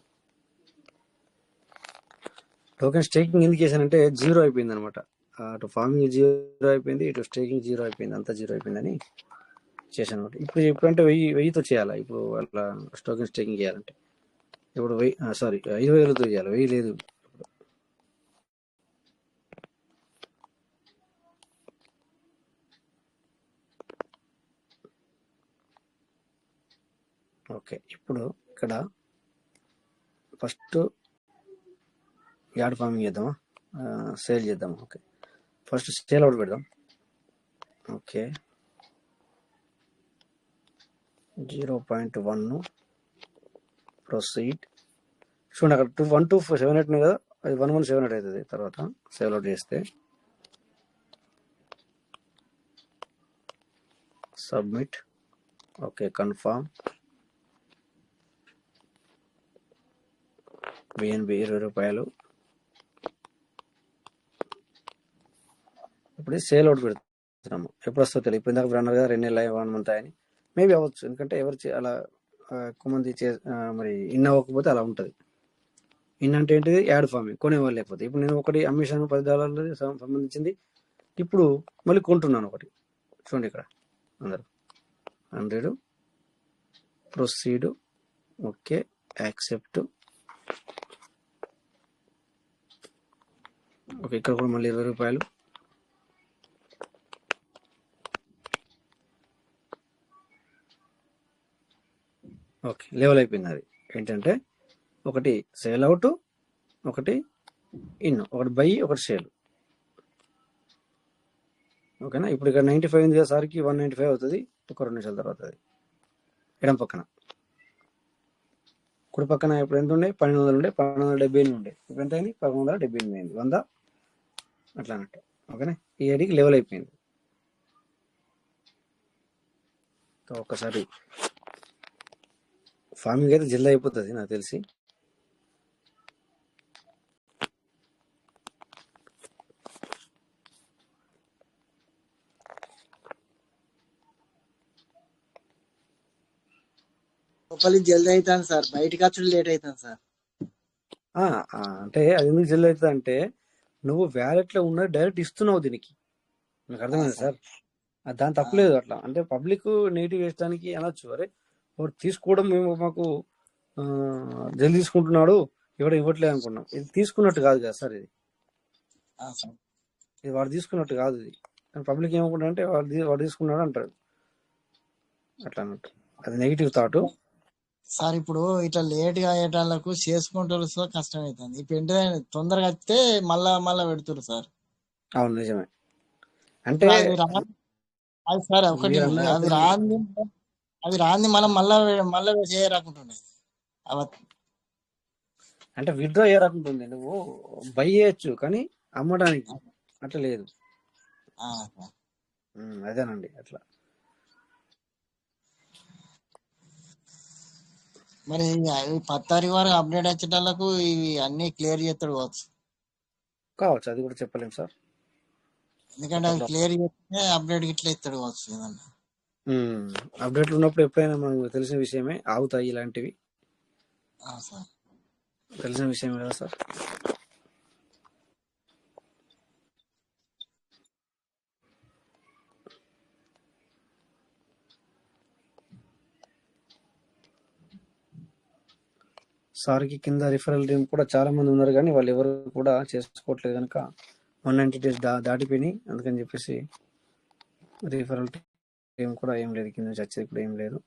టోకెన్ స్టేకింగ్ ఎందుకు చేశానంటే 0 అయిపోయింది అనమాట. అటు ఫార్మింగ్ 0 అయిపోయింది, ఇటు స్టేకింగ్ 0 అయిపోయింది, అంతా 0 అయిపోయిందని చేశాను అనమాట. ఇప్పుడంటే 1000తో చేయాలా ఇప్పుడు అట్లా టోకెన్ స్టేకింగ్ చేయాలంటే? ఇప్పుడు 5,000తో చేయాలి, 1000 లేదు. ఓకే, ఇప్పుడు ఇక్కడ ఫస్ట్ యాడ్ ఫార్మింగ్ చేద్దామా, సేల్ చేద్దామా? ఓకే, ఫస్ట్ సేల్ అవుట్ పెడదాం. Okay 0.1 proceed. చూడండి అక్కడ 1278 ఉన్నాయి కదా, అది 1178 అవుతుంది. తర్వాత సేల్ అవుట్ చేస్తే సబ్మిట్. Okay, confirm. బిఎన్బి $20. ఇప్పుడు సేల్ అవుట్ పెడుతున్నాము. ఎప్పుడు వస్తుందో తెలియదు. ఇప్పుడు ఇందాక అన్నారు కదా 2 నెలలు 1 మంత్ అని, మేబీ అవ్వచ్చు. ఎందుకంటే ఎవరు అలా ఎక్కువ మంది మరి ఇన్ అవ్వకపోతే అలా ఉంటుంది. ఇన్ అంటే ఏంటిది? యాడ్ ఫార్మింగ్, కొనేవాళ్ళు లేకపోతే. ఇప్పుడు నేను ఒకటి అమ్మేశాను $10 సంబంధించింది, ఇప్పుడు మళ్ళీ కొంటున్నాను ఒకటి. చూడండి ఇక్కడ అందరు 100 ప్రొసీడ్. Okay, accept. ఓకే, ఇక్కడ కూడా మళ్ళీ $20. ఓకే, లెవెల్ అయిపోయింది. అది ఏంటంటే ఒకటి సేల్ అవుట్, ఒకటి ఇన్, ఒకటి బై, ఒకటి సేల్. ఓకేనా, ఇప్పుడు ఇక్కడ 95 ఉంది కదా సార్కి, 195 అవుతుంది ఒక 2 నిమిషాల తర్వాత. అది ఎడం పక్కన, కుడి పక్కన ఇప్పుడు ఎంత ఉండే? 1200 ఉండే, 1278 ఉండే. ఇప్పుడు ఎంత అయింది? 1178 అయింది. 100 అట్లా అన్నట్టు. ఓకేనా, ఈ ఐడికి లెవెల్ అయిపోయింది. ఒక్కసారి ఫార్మింగ్ అయితే జల్ది అయిపోతుంది నాకు తెలిసి.
లోపలికి జల్దీ అవుతాను సార్, బయటకు వచ్చుడు లేట్ అవుతాను సార్.
అంటే అది ఎందుకు జల్ది అవుతుంది అంటే, నువ్వు వ్యాలెట్ లో ఉన్నది డైరెక్ట్ ఇస్తున్నావు దీనికి. నాకు అర్థమైంది సార్, దాని తప్పలేదు. అట్లా అంటే పబ్లిక్ నెగిటివ్ వేయడానికి అనొచ్చు, అరే వాడు తీసుకోవడం మేము మాకు జల్ది తీసుకుంటున్నాడు, ఎవడ ఇవ్వట్లేదు అనుకున్నాం. ఇది తీసుకున్నట్టు కాదు కదా సార్, ఇది వాడు తీసుకున్నట్టు కాదు. ఇది పబ్లిక్ ఏమనుకుంటా అంటే వాడు తీసుకున్నాడు అంటారు, అట్లా అన్నట్టు. అది నెగిటివ్ థాట్
సార్. ఇప్పుడు ఇట్లా లేట్ గా అయ్యేటాళ్ళకు చేసుకుంటారు సార్, కష్టం అవుతుంది. ఇప్పుడు తొందరగా వస్తే మళ్ళా పెడుతురు సార్.
అవును, నిజమే. అంటే
అది సార్ ఒకటి, అవి రాంది మనం మళ్ళా చేయరాకుంటున్నాయి. అవ-
అంటే విత్డ్రా ఏ రకం ఉంటుంది, నువ్వు బై చేయొచ్చు కానీ అమ్మడానికి అట్లా లేదు.
ఆ, సార్.
అదేనండి అట్లా.
మరి ఈ 10 తారీఖు వరకు అప్డేట్ వచ్చేటోళ్ళకు ఇవి అన్ని క్లియర్ చేస్తాడు కావచ్చు.
కావచ్చు, అది కూడా చెప్పలేము సార్.
ఎందుకంటే అది క్లియర్ చేస్తే అప్డేట్ ఇట్లా ఇస్తాడు కావచ్చు ఏదన్నా.
అప్డేట్లు ఉన్నప్పుడు ఎప్పుడైనా మనకు తెలిసిన విషయమే, ఆగుతాయి ఇలాంటివి,
సార్.
తెలిసిన విషయమే కదా సార్. సార్కి కింద రిఫరల్ టీం కూడా చాలా మంది ఉన్నారు కానీ వాళ్ళు ఎవరు కూడా చేసుకోవట్లేదు కనుక 190 days దాటిపోయినాయి. అందుకని చెప్పేసి రిఫరల్ టీం కూడా ఏం లేదు, కింద నుంచి వచ్చేది కూడా ఏం లేదు.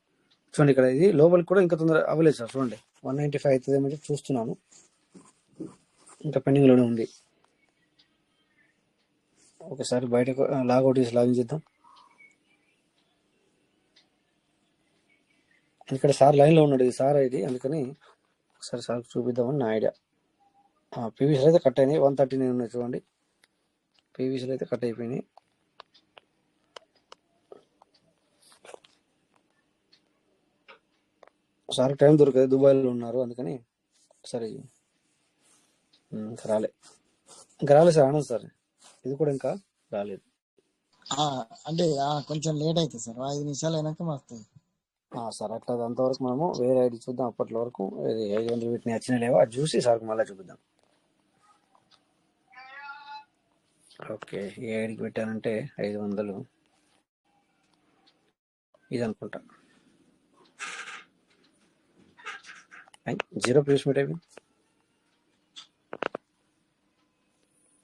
చూడండి ఇక్కడ ఇది లోపలికి కూడా ఇంకా తొందర అవ్వలేదు సార్. చూడండి 195 అవుతుందేమో చూస్తున్నాను, ఇంకా పెండింగ్ లోనే ఉంది. ఒకసారి బయటకు లాగౌట్ చేసి లాగిన్ చేద్దాం. ఇక్కడ సార్ లైన్ లో ఉన్నాడు, ఇది సార్ ఐడి, అందుకని ఒకసారి సార్ చూపిద్దామని నా ఐడియా. పీవీసీలు అయితే కట్ అయినాయి, 139 ఉన్నాయి చూడండి. పీవీసీలు అయితే కట్ అయిపోయినాయి. సార్ టైం దొరకదు, దుబాయ్లో ఉన్నారు, అందుకని సరే ఇంకా రాలేదు సార్. ఆనంద్ సార్ ఇది కూడా ఇంకా రాలేదు.
అంటే కొంచెం లేట్ అవుతుంది సార్, 5 నిమిషాలు అయినాక వస్తుంది.
సార్ అట్లా అంతవరకు మనము వేరే ఐడి చూద్దాం. అప్పట్లో వరకు 500 వీటిని వచ్చినా లేవో అది చూసి సార్కి మళ్ళీ చూపిద్దాం. ఓకే, ఏ ఐడికి పెట్టానంటే 500 ఇది అనుకుంటా. 0 ప్లేస్మెంట్ అయిపోయింది.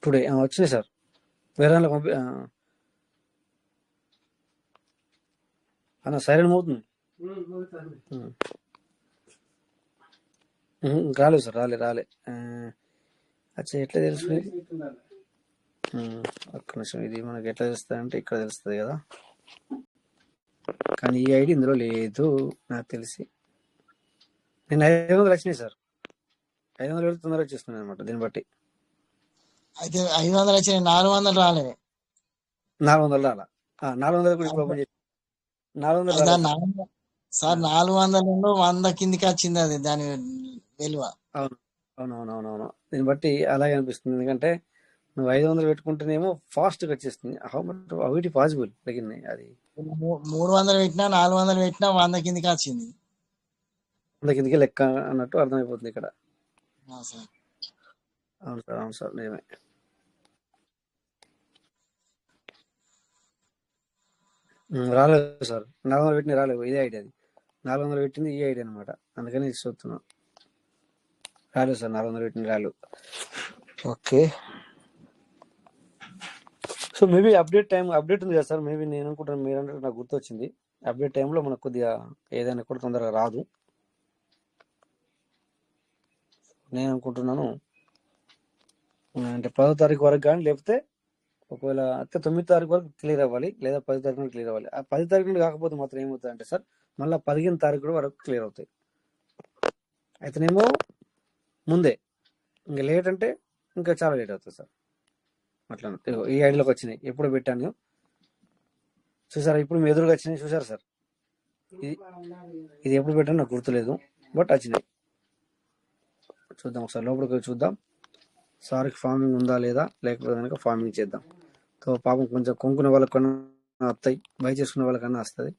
టుడే వచ్చినాయి సార్, వేరే వాళ్ళకి పంపి అన్న సైలెంట్ అవుతుంది. రాలేదు సార్, రాలే. అచ్చా, ఎట్లా తెలుసు ఒక్క నిమిషం, ఇది మనకి ఎట్లా తెలుస్తుంది అంటే ఇక్కడ తెలుస్తుంది కదా, కానీ ఈ ఐడి ఇందులో లేదు నాకు తెలిసి. నేను 500 వచ్చినాయి సార్, 500 పెడితే తొందరగా వచ్చేస్తున్నాయి అనమాట. దీన్ని బట్టి
అయితే 500 వచ్చినాయి, 400 రాలే.
400 రాలా, 400 కూడా ఇప్పుడు ఓపెన్ చేసి 400 రాలేదు
సార్. 400 100 కిందికి వచ్చింది అది దాని విలువ.
అవును. దీన్ని బట్టి అలాగే అనిపిస్తుంది, ఎందుకంటే నువ్వు 500 పెట్టుకుంటేనేమో ఫాస్ట్ గా వచ్చేస్తుంది. హౌ ఇట్ పాసిబుల్ అది
300 పెట్టినా 400 పెట్టినా 100 కిందికి వచ్చింది.
కిందకి లెక్క అన్నట్టు అర్థమైపోతుంది ఇక్కడ.
సార్.
అవును సార్ నిజమే. రాలేదు సార్, 400 పెట్టిన రాలేదు, ఇదే ఐడియా. అది 400 పెట్టింది ఈ ఐడియా అనమాట, అందుకని చూస్తున్నా. రాలేదు సార్, 400 పెట్టింది రాలేదు. ఓకే, సో మేబీ అప్డేట్ ఉంది కదా సార్. మేబీ నేను అనుకుంటాను, మీరు అంటే నాకు గుర్తొచ్చింది, అప్డేట్ టైంలో మనకు కొద్దిగా ఏదైనా కూడా తొందరగా రాదు. నేను అనుకుంటున్నాను అంటే 10వ తారీఖు వరకు కానీ, లేకపోతే ఒకవేళ 9వ తారీఖు వరకు క్లియర్ అవ్వాలి, లేదా 10వ తారీఖు క్లియర్ అవ్వాలి. ఆ 10 తారీఖు నుండి కాకపోతే మాత్రం ఏమవుతుంది అంటే సార్, మళ్ళీ 15వ తారీఖు వరకు క్లియర్ అవుతాయి. అయితేనేమో ముందే, ఇంకా లేట్ అంటే ఇంకా చాలా లేట్ అవుతుంది సార్. అట్లా ఈ ఐడిలోకి వచ్చినాయి, ఎప్పుడు పెట్టాను చూసారా, ఇప్పుడు మీ ఎదురుగా వచ్చినాయి చూసారా సార్. ఇది ఎప్పుడు పెట్టాను నాకు గుర్తులేదు, బట్ వచ్చినాయి. చూద్దాం ఒకసారి, లోపలికి చూద్దాం సార్కి ఫార్మింగ్ ఉందా లేదా, లేకపోతే కనుక ఫార్మింగ్ చేద్దాం. సో పాపం కొంచెం కొనుక్కునే వాళ్ళకన్నా వస్తాయి, బై చేసుకునే వాళ్ళకన్నా వస్తుంది.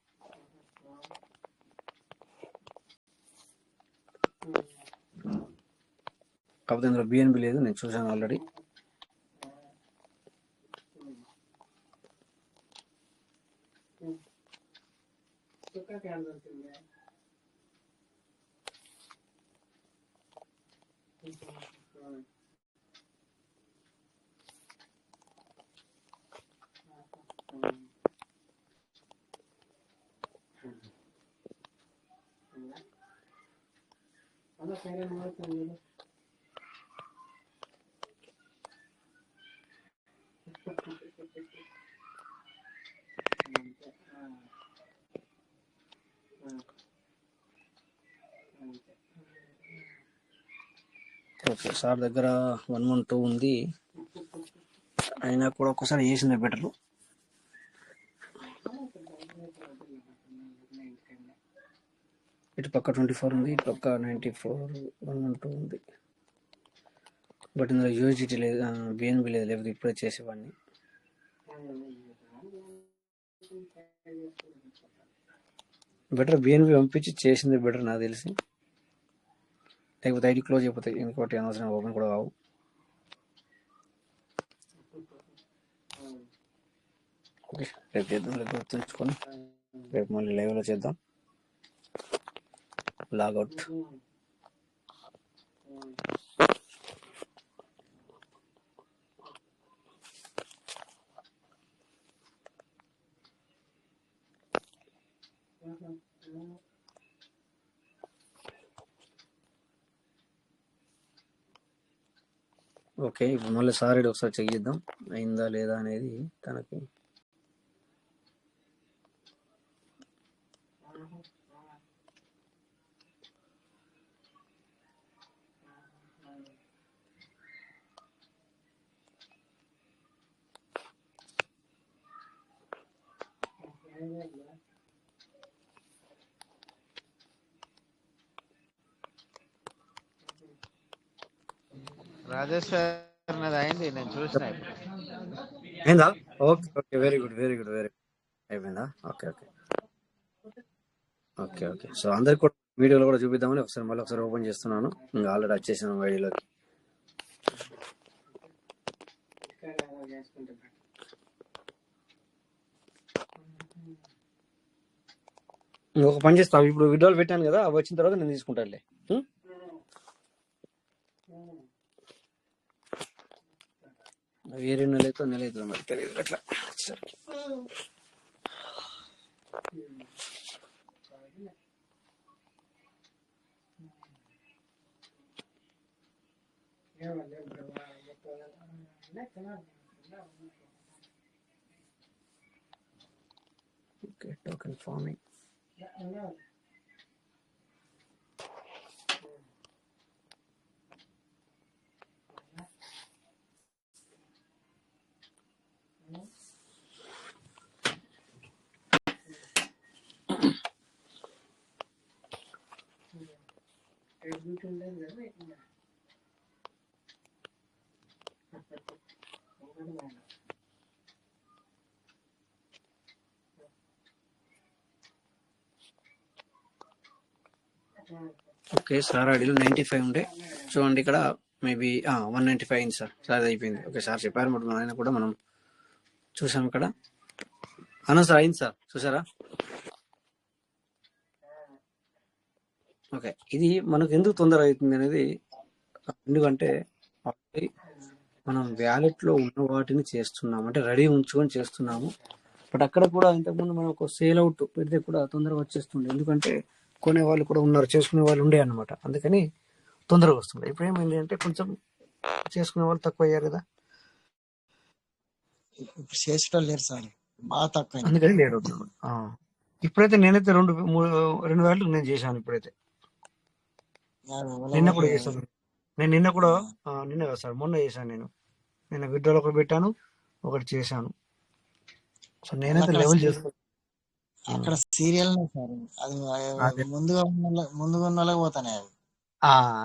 కాకపోతే ఇందులో బిఎన్బి లేదు, నేను చూసాను ఆల్రెడీ. ఓకే సార్ దగ్గర 112 ఉంది, అయినా కూడా ఒక్కసారి చేసింది బెటర్. ఇటు పక్క 24 ఉంది, ఇటు పక్క 94 112 ఉంది. బట్ ఇందులో యూజిటీ లేదు, బిఎన్బి లేదు, లేకపోతే ఇప్పుడే చేసేవాడిని. బెటర్ బిఎన్బి పంపించి చేసింది బెటర్ నాకు తెలిసి, లేకపోతే ఐడి క్లోజ్ అయిపోతాయి, ఇంకోటి అనవసరం ఓపెన్ కూడా కావు. ఓకే రేపు చేద్దాం, రేపు గుర్తుంచుకొని రేపు మళ్ళీ లైవ్లో చేద్దాం. లాగౌట్. ఓకే ఇప్పుడు మళ్ళీ సార్ ఒకసారి చెక్ చేద్దాం అయిందా లేదా అనేది తనకి.
రాజేష్ సార్ నాది అయింది, నేను చూసిన ఇప్పుడు.
అయిందా? Okay okay, very good very good very good. అయిపోయిందా? Okay okay okay okay. So అందరికి కూడా వీడియోలో కూడా చూపిద్దామని ఒకసారి మళ్ళీ ఒకసారి ఓపెన్ చేస్తున్నాను. ఇంకా ఆల్రెడీ వచ్చేసాను వీడియోలోకి. ఇంకొక పని చేస్తావు, ఇప్పుడు వీడియోలు పెట్టాను కదా, అవి వచ్చిన తర్వాత నేను తీసుకుంటానులే. వేరే నెల అయితే నెల అవుతుంది మరి తెలియదు అట్లా. Okay token farming. Okay sir ఐడిలో 95 ఉండే చూడండి ఇక్కడ, మేబీ 195 అయింది సార్. సార్ అయిపోయింది. ఓకే సార్ చెప్పారు, బట్ మన ఆయన కూడా మనం చూసాం ఇక్కడ. అవునా సార్ అయింది సార్, చూసారా? ఓకే ఇది మనకు ఎందుకు తొందర అవుతుంది అనేది, ఎందుకంటే ఆల్రెడీ మనం వ్యాలెట్లో ఉన్న వాటిని చేస్తున్నాము, అంటే రెడీ ఉంచుకొని చేస్తున్నాము. బట్ అక్కడ కూడా ఇంతకుముందు మనం ఒక సేల్ అవుట్ పెడితే కూడా తొందరగా వచ్చేస్తుండే, ఎందుకంటే కొనే వాళ్ళు కూడా ఉన్నారు, చేసుకునే వాళ్ళు ఉండే అనమాట. అందుకని తొందరగా వస్తుంది. ఇప్పుడు ఏమైంది అంటే కొంచెం చేసుకునే వాళ్ళు తక్కువ అయ్యారు కదా,
ఇప్పుడు చేసేటోళ్ళు లేరు సార్, బాగా తక్కువ.
అందుకని లేట్ అవుతుంది. ఇప్పుడైతే నేనైతే 2,000 నేను చేశాను. ఇప్పుడైతే నిన్న కూడా చేశాను. నేను నిన్న కూడా నిన్న కదా సార్, మొన్న చేశాను. నేను విడ్రాల్ ఒకటి పెట్టాను, ఒకటి చేశాను. సో నేనైతే లెవెల్ చేస్తాను.
అక్కడ సీరియల్ సార్, అది ముందుగా ఉన్న వాళ్ళకి పోతానే అవి.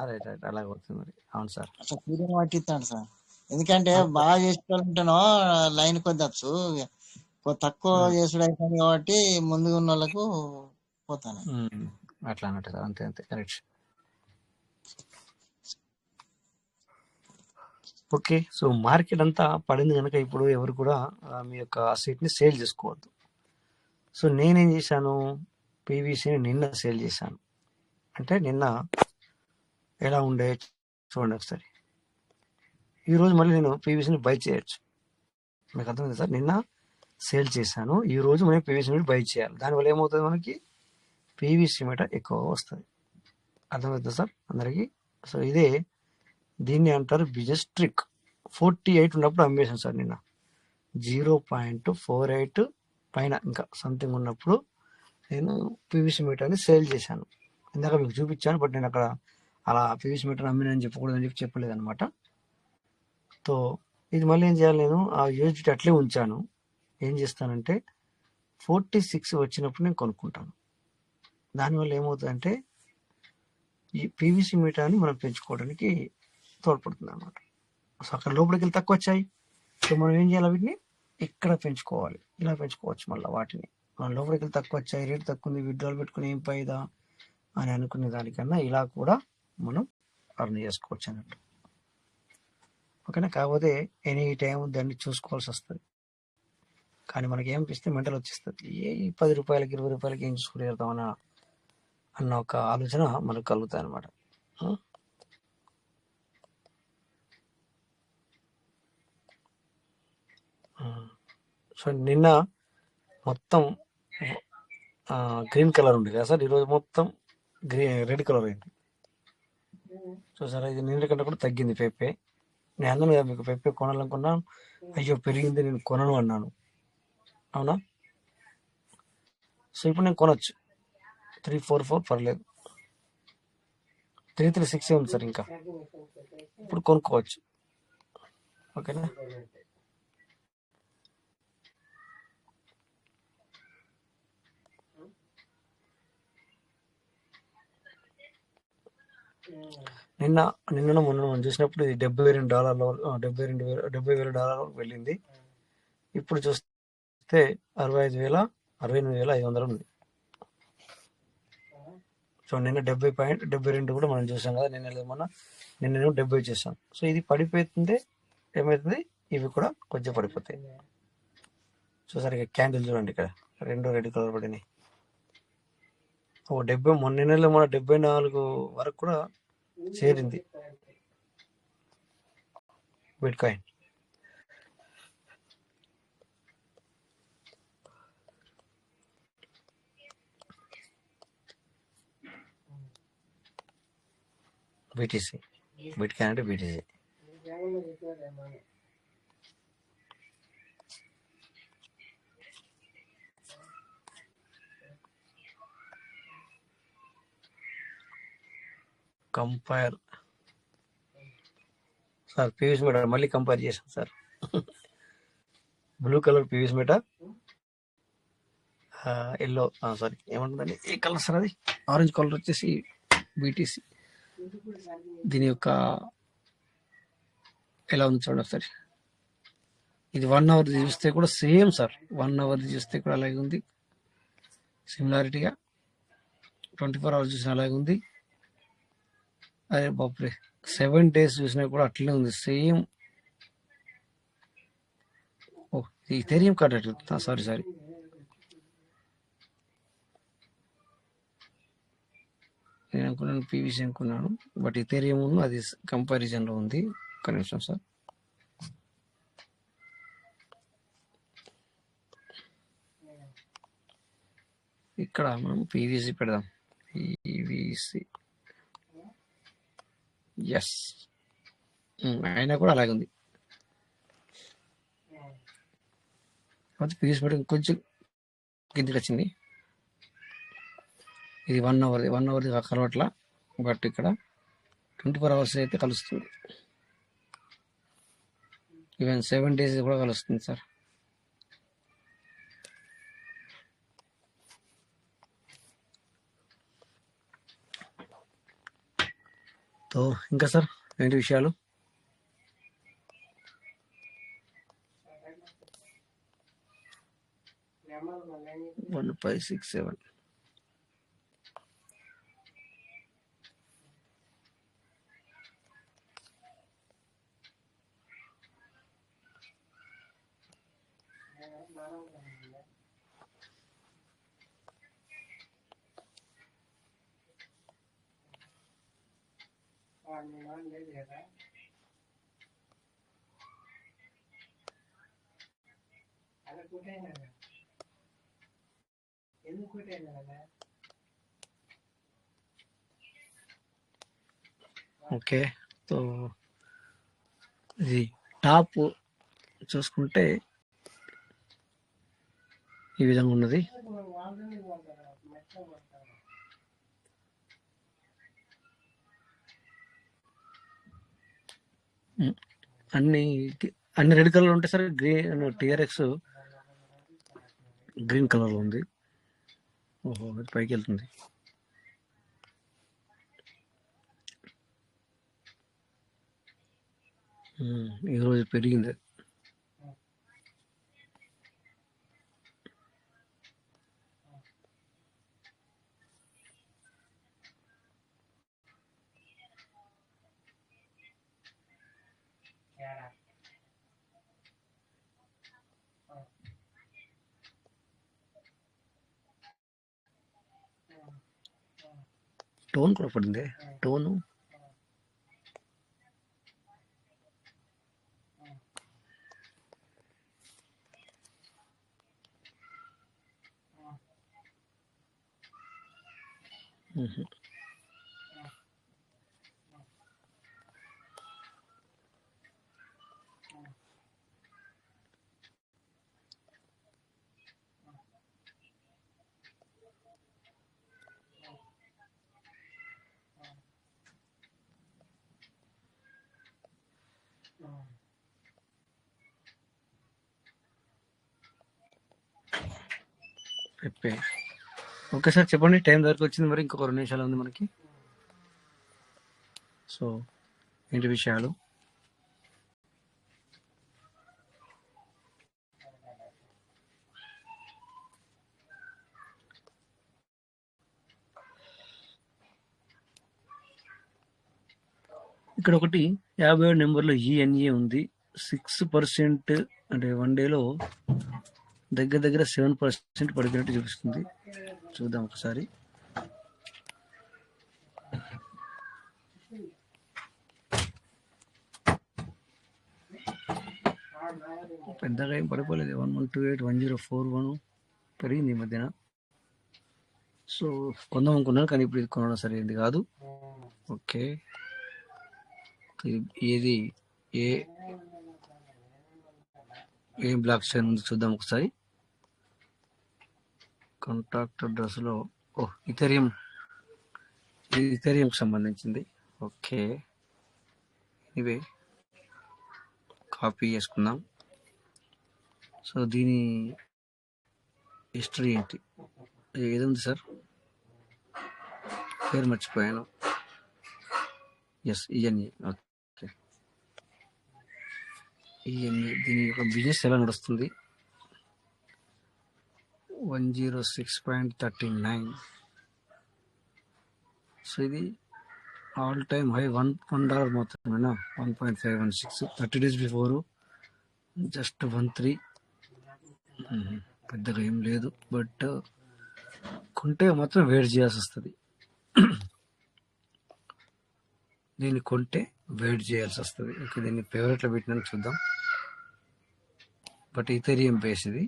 రైట్ రైట్ అలాగే వస్తుంది మరి. అవును సార్,
అట్లా సీరియల్ పట్టిస్తాను సార్. ఎందుకంటే బాగా చేసుకోవాలంటేనో లైన్ కొద్దచ్చు, తక్కువ చేసుడు అవుతుంది కాబట్టి ముందుగా ఉన్న వాళ్ళకు పోతాను
అట్లా అన్నట్టు సార్. అంతే అంతే కరెక్ట్. ఓకే సో మార్కెట్ అంతా పడింది కనుక ఇప్పుడు ఎవరు కూడా మీ యొక్క అసెట్ని సేల్ చేసుకోవద్దు. సో నేనేం చేశాను, పీవీసీని నిన్న సేల్ చేశాను. అంటే నిన్న ఎలా ఉండే చూడండి ఒకసారి. ఈరోజు మళ్ళీ నేను పీవీసీని బై చేయొచ్చు. మీకు అర్థమైంది సార్, నిన్న సేల్ చేశాను, ఈరోజు మనం పీవీసీని బై చేయాలి. దానివల్ల ఏమవుతుంది, మనకి పీవీసీ మీట ఎక్కువ వస్తుంది. అర్థమవుతుంది సార్ అందరికీ? సో ఇదే దీన్ని అంటారు బిజినెస్ ట్రిక్. 48 ఉన్నప్పుడు అమ్మేసాను సార్ నిన్న. 0.48 పైన ఇంకా సంథింగ్ ఉన్నప్పుడు నేను పీవీసీ మీటర్ని సేల్ చేశాను. ఇందాక మీకు చూపించాను, బట్ నేను అక్కడ అలా పీవీసీ మీటర్ అమ్మినని చెప్పకూడదని చెప్పి చెప్పలేదు అనమాట. సో ఇది మళ్ళీ ఏం చేయాలి, నేను ఆ యూఎస్డిటీ అట్లే ఉంచాను. ఏం చేస్తానంటే 46 వచ్చినప్పుడు నేను కొనుక్కుంటాను. దానివల్ల ఏమవుతుందంటే ఈ పీవీసీ మీటర్ని మనం పెంచుకోవడానికి తోడ్పడుతుంది అనమాట. సో అక్కడ లోపలికి వెళ్ళి తక్కువ వచ్చాయి, సో మనం ఏం చేయాలి, వీటిని ఇక్కడ పెంచుకోవాలి. ఇలా పెంచుకోవచ్చు మళ్ళీ వాటిని. మనం లోపలికి వెళ్ళి తక్కువ వచ్చాయి, రేట్ తక్కువ ఉంది, విత్డ్రాల్ పెట్టుకుని ఏం ఫాయిదా అని అనుకునే దానికన్నా ఇలా కూడా మనం అర్న్ చేసుకోవచ్చు అన్నట్టు. ఓకేనా. కాకపోతే ఎనీ టైం దాన్ని చూసుకోవాల్సి వస్తుంది. కానీ మనకి ఏమనిపిస్తే మెంటల్ వచ్చేస్తుంది, ఏ 10 రూపాయలకి 20 రూపాయలకి ఏం చూసుకుని అన్న ఒక ఆలోచన మనకు కలుగుతాయి అనమాట. సో నిన్న మొత్తం గ్రీన్ కలర్ ఉంది కదా సార్, ఈరోజు మొత్తం రెడ్ కలర్ అయింది. చూసారా, ఇది నిన్న కంటే కూడా తగ్గింది పెప్పే. నేను అన్నాను కదా మీకు పెప్పే కొనాలనుకున్నాను, అయ్యో పెరిగింది నేను కొనను అన్నాను, అవునా. సో ఇప్పుడు నేను కొనొచ్చు, 344 పర్లేదు, 336 ఉంది సార్, ఇంకా ఇప్పుడు కొనుక్కోవచ్చు. ఓకేనా. నిన్న మొన్న మనం చూసినప్పుడు ఇది $72,000 వెళ్ళింది. ఇప్పుడు చూస్తే 68,500 ఉంది. సో నిన్న 70.72 కూడా మనం చూసాం కదా, నిన్న 70 చేసాం. సో ఇది పడిపోతుంది, ఏమవుతుంది, ఇవి కూడా కొంచెం పడిపోతాయి. చూసారు, ఇక క్యాండిల్ చూడండి, ఇక్కడ 2 రెడ్ కలర్ పడినాయి. మొన్న నెలలో 74 వరకు కూడా చేరింది bitcoin. BTC, bitcoin అంటే BTC. Compare sir, PVC meter మళ్ళీ కంపేర్ చేసాం sir. Blue colour PVC meter, yellow sorry ఏమంటుందండి, ఏ కలర్ సార్ అది, ఆరెంజ్ కలర్ వచ్చేసి బీటీసీ. దీని యొక్క ఎలా ఉంది చూడండి ఒకసారి. ఇది 1 అవర్ చూస్తే కూడా సేమ్ సార్, 1 అవర్ చూస్తే కూడా అలాగే ఉంది సిమిలారిటీగా, 24 అవర్స్ చూసినా అలాగే ఉంది. అదే బాప్రే, 7 days చూసినా కూడా అట్లనే ఉంది సేమ్. ఓ ఈ ఇథేరియం కార్డ్, సారీ నేను అనుకున్నాను పీవీసీ అనుకున్నాను, బట్ ఇథేరియం అది కంపారిజన్లో ఉంది. ఒక్క నిమిషం సార్. ఇక్కడ మనం పీవీసీ పెడదాం, పీవీసీ, ఎస్, అయినా కూడా అలాగే ఉంది. పీవీసీ పెట్టి కొంచెం కిందికి వచ్చింది. ఇది 1 అవర్ది కలవట్లా, బట్ ఇక్కడ 24 అవర్స్ అయితే కలుస్తుంది. ఈవెన్ 7 days కూడా కలుస్తుంది సార్. సో ఇంకా సార్ ఏంటి విషయాలు? One 5 6 7 okay. సో ఇది టాప్ చూసుకుంటే ఈ విధంగా ఉన్నది. ఉమ్, అన్ని అన్ని రెడ్ కలర్ ఉంటాయి sir. Green TRX green colour లో ఉంది. ఓహో, అది పైకి వెళ్తుంది. ఈ రోజు పెరిగింది. టోన్ కూడా పడింది. Tone Pepe. ఓకే సార్, చెప్పండి. టైం దగ్గరకు వచ్చింది, మరి ఇంకొక 2 నిమిషాలు ఉంది మనకి. సో ఏంటి విషయాలు? ఇక్కడ ఒకటి 57 నెంబర్లో ఈఎన్ఏ ఉంది. 6% అంటే 1 డేలో దగ్గర దగ్గర 7% పడిపోయినట్టు చూపిస్తుంది. చూద్దాం ఒకసారి. పెద్దగా ఏం పడిపోలేదు. 1128 1041 పెరిగింది ఈ మధ్యన. సో కొందాం అనుకున్నాను, కానీ ఇప్పుడు ఇది కొనడం సరైనది కాదు. ఓకే, ఏది ఏ ఏ బ్లాక్ చైన్ ఉంది చూద్దాం ఒకసారి. కాంటాక్ట్ అడ్రస్లో ఇథెరియం సంబంధించింది. ఓకే, ఇవే కాపీ చేసుకుందాం. సో దీని హిస్టరీ ఏంటి? ఏది ఉంది సార్? పేరు మర్చిపోయాను. Yes, ENA. ఓకే, ఈఎన్ఏ దీని యొక్క బిజినెస్ ఎలా నడుస్తుంది? 106.39. సో ఇది ఆల్ టైమ్ హై. $1 మాత్రమేనా? 1.516. 30 days బిఫోర్ జస్ట్ 13. పెద్దగా ఏం లేదు, బట్ కొంటే మాత్రం వెయిట్ చేయాల్సి వస్తుంది. దీన్ని కొంటే వెయిట్ చేయాల్సి వస్తుంది. ఓకే, దీన్ని ఫేవరెట్లో పెట్టినా చూద్దాం. బట్ ఇథెరియం బేస్ ఇది.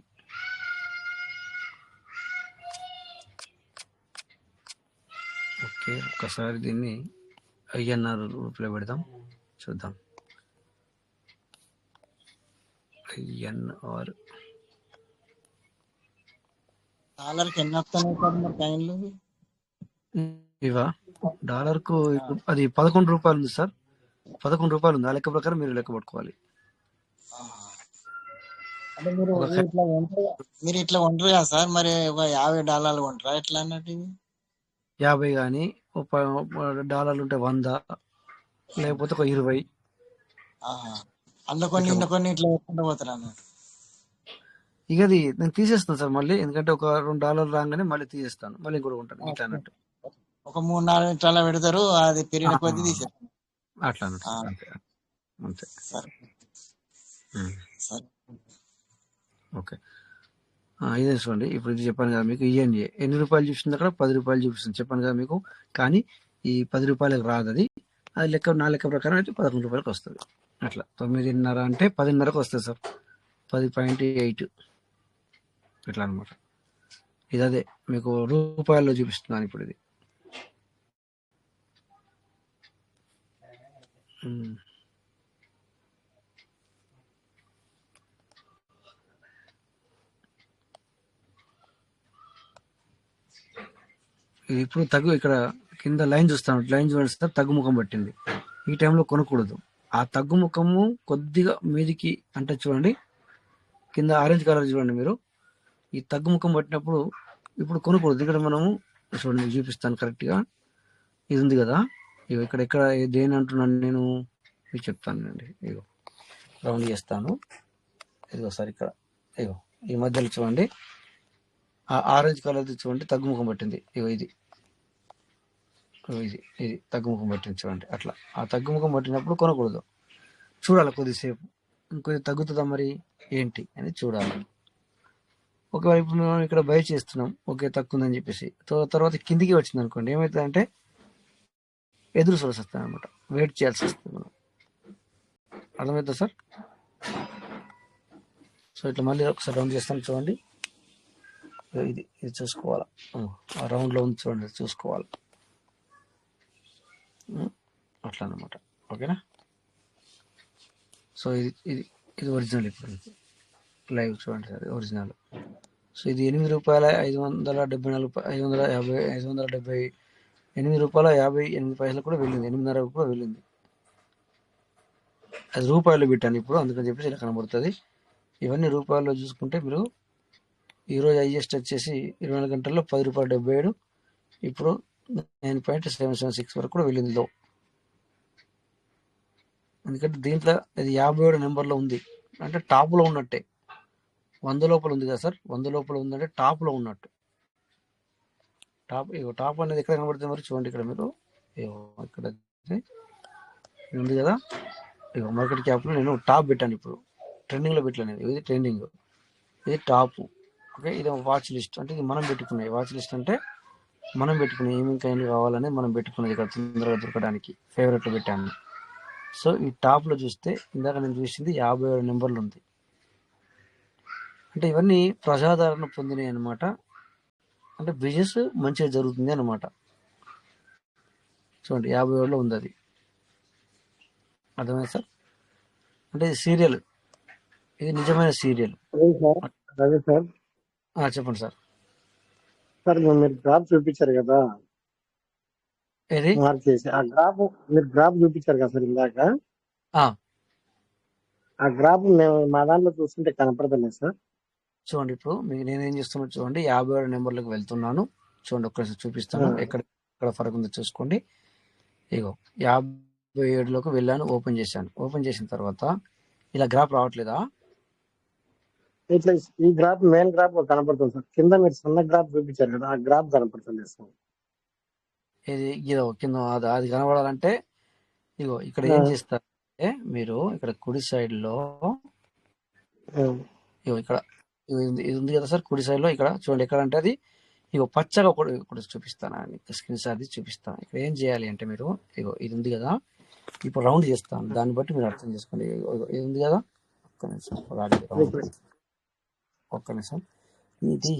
ఓకే, ఒక్కసారి దీన్ని ఐఎన్ఆర్ రూపంలో పెడదాం, చూద్దాం. ఐఎన్ఆర్
డాలర్కి ఎన్ని వస్తున్నాయి సార్ మరి కాయిన్లు?
ఇవా డాలర్కు ఇప్పుడు అది 11 రూపాయలు ఉంది సార్. 11 రూపాయలు ఉంది. ఆ లెక్క ప్రకారం మీరు లెక్క పట్టుకోవాలి.
అంటే మీరు ఇట్లా ఉండరు కదా సార్, మరి ఒక $50 కొంటారా ఎట్లా అన్నట్టు ఇది?
50 కానీ $100 ఉంటే 100, లేకపోతే ఒక 20.
అందులో కొన్ని ఇన్ని కొన్ని ఇట్లా వేసుకుంటూ పోతారు అన్నట్టు.
ఇక అది నేను తీసేస్తాను సార్ మళ్ళీ, ఎందుకంటే ఒక $2 రాగానే మళ్ళీ తీసేస్తాను, మళ్ళీ ఇంకోటి ఉంటాను ఇట్లా అన్నట్టు.
ఒక 3-4 ఇట్లా పెడతారు, అది పెరిగిన కొద్దీ తీసేస్తారు
అట్లా అన్నట్టు. అంతే.
సరే సరే.
ఓకే, ఇదే చూడండి. ఇప్పుడు ఇది చెప్పాను కదా మీకు. ఈఎన్ఏ ఎన్ని రూపాయలు చూపిస్తుంది అక్కడ? 10 రూపాయలు చూపిస్తుంది, చెప్పాను కదా మీకు. కానీ ఈ 10 రూపాయలకు రాదు అది. అది లెక్క, నా లెక్క ప్రకారం అయితే 11 రూపాయలకు వస్తుంది. అట్లా 9.5 అంటే 10.5కు వస్తుంది సార్. 10.8 ఇట్లా అనమాట. ఇది అదే మీకు రూపాయల్లో చూపిస్తున్నాను ఇప్పుడు ఇది. ఇది ఇప్పుడు తగ్గు. ఇక్కడ కింద లైన్ చూస్తాను, లైన్ చూడండి సార్, తగ్గుముఖం పట్టింది. ఈ టైంలో కొనకూడదు. ఆ తగ్గుముఖము కొద్దిగా మీదికి అంటే చూడండి, కింద ఆరెంజ్ కలర్ చూడండి మీరు. ఈ తగ్గుముఖం పట్టినప్పుడు ఇప్పుడు కొనకూడదు. ఇక్కడ మనము చూడండి, మీకు చూపిస్తాను కరెక్ట్గా. ఇది ఉంది కదా, ఇగో ఇక్కడ ఎక్కడ దేని అంటున్నాను నేను మీకు చెప్తానండి. ఇగో రౌండ్ చేస్తాను. ఇదిగో సార్ ఇక్కడ, ఇగో ఈ మధ్యలో చూడండి, ఆ ఆరెంజ్ కలర్ది చూడండి తగ్గుముఖం పట్టింది. ఇగో ఇది ఇది ఇది తగ్గుముఖం పట్టింది చూడండి. అట్లా ఆ తగ్గుముఖం పట్టినప్పుడు కొనకూడదు. చూడాలి కొద్దిసేపు, ఇంకొద్ది తగ్గుతుందా మరి ఏంటి అని చూడాలి. ఒకవేళ ఇప్పుడు మనం ఇక్కడ బై చేస్తున్నాం, ఓకే తక్కువ ఉందని చెప్పేసి, తర్వాత కిందికి వచ్చింది అనుకోండి, ఏమవుతుందంటే ఎదురు చూడాల్సి వస్తుంది అనమాట, వెయిట్ చేయాల్సి వస్తుంది మనం. అర్థమవుతుందా సార్? సో ఇట్లా మళ్ళీ ఒకసారి రౌండ్ చేస్తాను చూడండి. ఇది ఇది చూసుకోవాలా, ఆ రౌండ్లో ఉంది చూడండి, అది చూసుకోవాలి. అట్లా అనమాట, ఓకేనా? సో ఇది ఇది ఇది ఒరిజినల్. ఇప్పుడు లైవ్ చూడండి సార్, ఒరిజినల్. సో ఇది ₹8,578 కూడా వెళ్ళింది, 8.5 కూడా వెళ్ళింది. అది రూపాయలు పెట్టాను ఇప్పుడు, అందుకని చెప్పేసి ఇలా కనబడుతుంది. ఇవన్నీ రూపాయల్లో చూసుకుంటే మీరు ఈరోజు హైయెస్ట్ వచ్చేసి 24 గంటల్లో ₹10.77, ఇప్పుడు 9.776 వరకు కూడా వెళ్ళింది లో. ఎందుకంటే దీంట్లో ఇది 57 నెంబర్లో ఉంది, అంటే టాప్లో ఉన్నట్టే. 100 లోపల ఉంది కదా సార్, 100 లోపల ఉందంటే టాప్లో ఉన్నట్టు. టాప్ అనేది ఎక్కడ కనబడుతుంది మరి చూడండి, ఇక్కడ మీరు ఇక్కడ ఉంది కదా, మార్కెట్ క్యాప్లో నేను టాప్ పెట్టాను. ఇప్పుడు ట్రెండింగ్లో పెట్టాను, ఇది ట్రెండింగ్, ఇది టాప్. ఓకే, ఇది వాచ్ లిస్ట్, అంటే ఇది మనం పెట్టుకున్నాయి. వాచ్ లిస్ట్ అంటే మనం పెట్టుకున్నాయి, ఏమేమి కైండ్లు కావాలని మనం పెట్టుకున్నది, ఇక్కడ తొందరగా దొరకడానికి ఫేవరెట్లో పెట్టాను. సో ఈ టాప్లో చూస్తే ఇందాక నేను చూసింది 57 నెంబర్లు ఉంది, అంటే ఇవన్నీ ప్రజాదరణ పొందినాయి అనమాట. అంటే బిజినెస్ మంచిగా జరుగుతుంది అనమాట. చూడండి 57లో ఉంది అది, అర్థమైంది సార్? అంటే ఇది సీరియల్, ఇది నిజమైన సీరియల్.
అదే సార్.
చెప్పండి సార్.
సార్ మీరు గ్రాఫ్ చూపించారు కదా,
ఏది
మార్క్ చేసి ఆ గ్రాఫ్, మీరు గ్రాఫ్ చూపించారు కదా సార్ ఇందాక. ఆ గ్రాఫ్ మేము మా దాంట్లో చూస్తుంటే కనపడతలేదు సార్.
చూడండి ఇప్పుడు మీకు నేనేం చేస్తున్నాను చూడండి, 57 నెంబర్లకు వెళ్తున్నాను. చూడండి ఒక్కసారి చూపిస్తాను, ఎక్కడ ఫరక్ ఉందో చూసుకోండి. ఇగో 57లోకి వెళ్ళాను, ఓపెన్ చేశాను. ఓపెన్ చేసిన తర్వాత ఇలా గ్రాఫ్ రావట్లేదా?
ఇట్లా ఈ గ్రాఫ్ మెయిన్ గ్రాఫ్ కనపడుతుంది సార్. కింద మీరు సన్న గ్రాఫ్ చూపించారు కదా, ఆ గ్రాఫ్ కనపడుతుంది సార్.
ఇది ఇదో కింద అది కనబడాలంటే ఇగో ఇక్కడ ఏం చేస్తారంటే మీరు ఇక్కడ కుడి సైడ్ లో ఇగో ఇక్కడ ఇది ఉంది కదా సార్, కుడి సైడ్ లో ఇక్కడ చూడండి, ఎక్కడ అంటే అది ఇగో పచ్చగా ఒకటి చూపిస్తాను, స్క్రీన్ షాట్ చూపిస్తాను. ఇక్కడ ఏం చేయాలి అంటే మీరు ఇగో ఇది ఉంది కదా, ఇప్పుడు రౌండ్ చేస్తాను, దాన్ని బట్టి మీరు అర్థం చేసుకోండి. ఇది ఉంది కదా, ఒక్క నిమిషం ఇది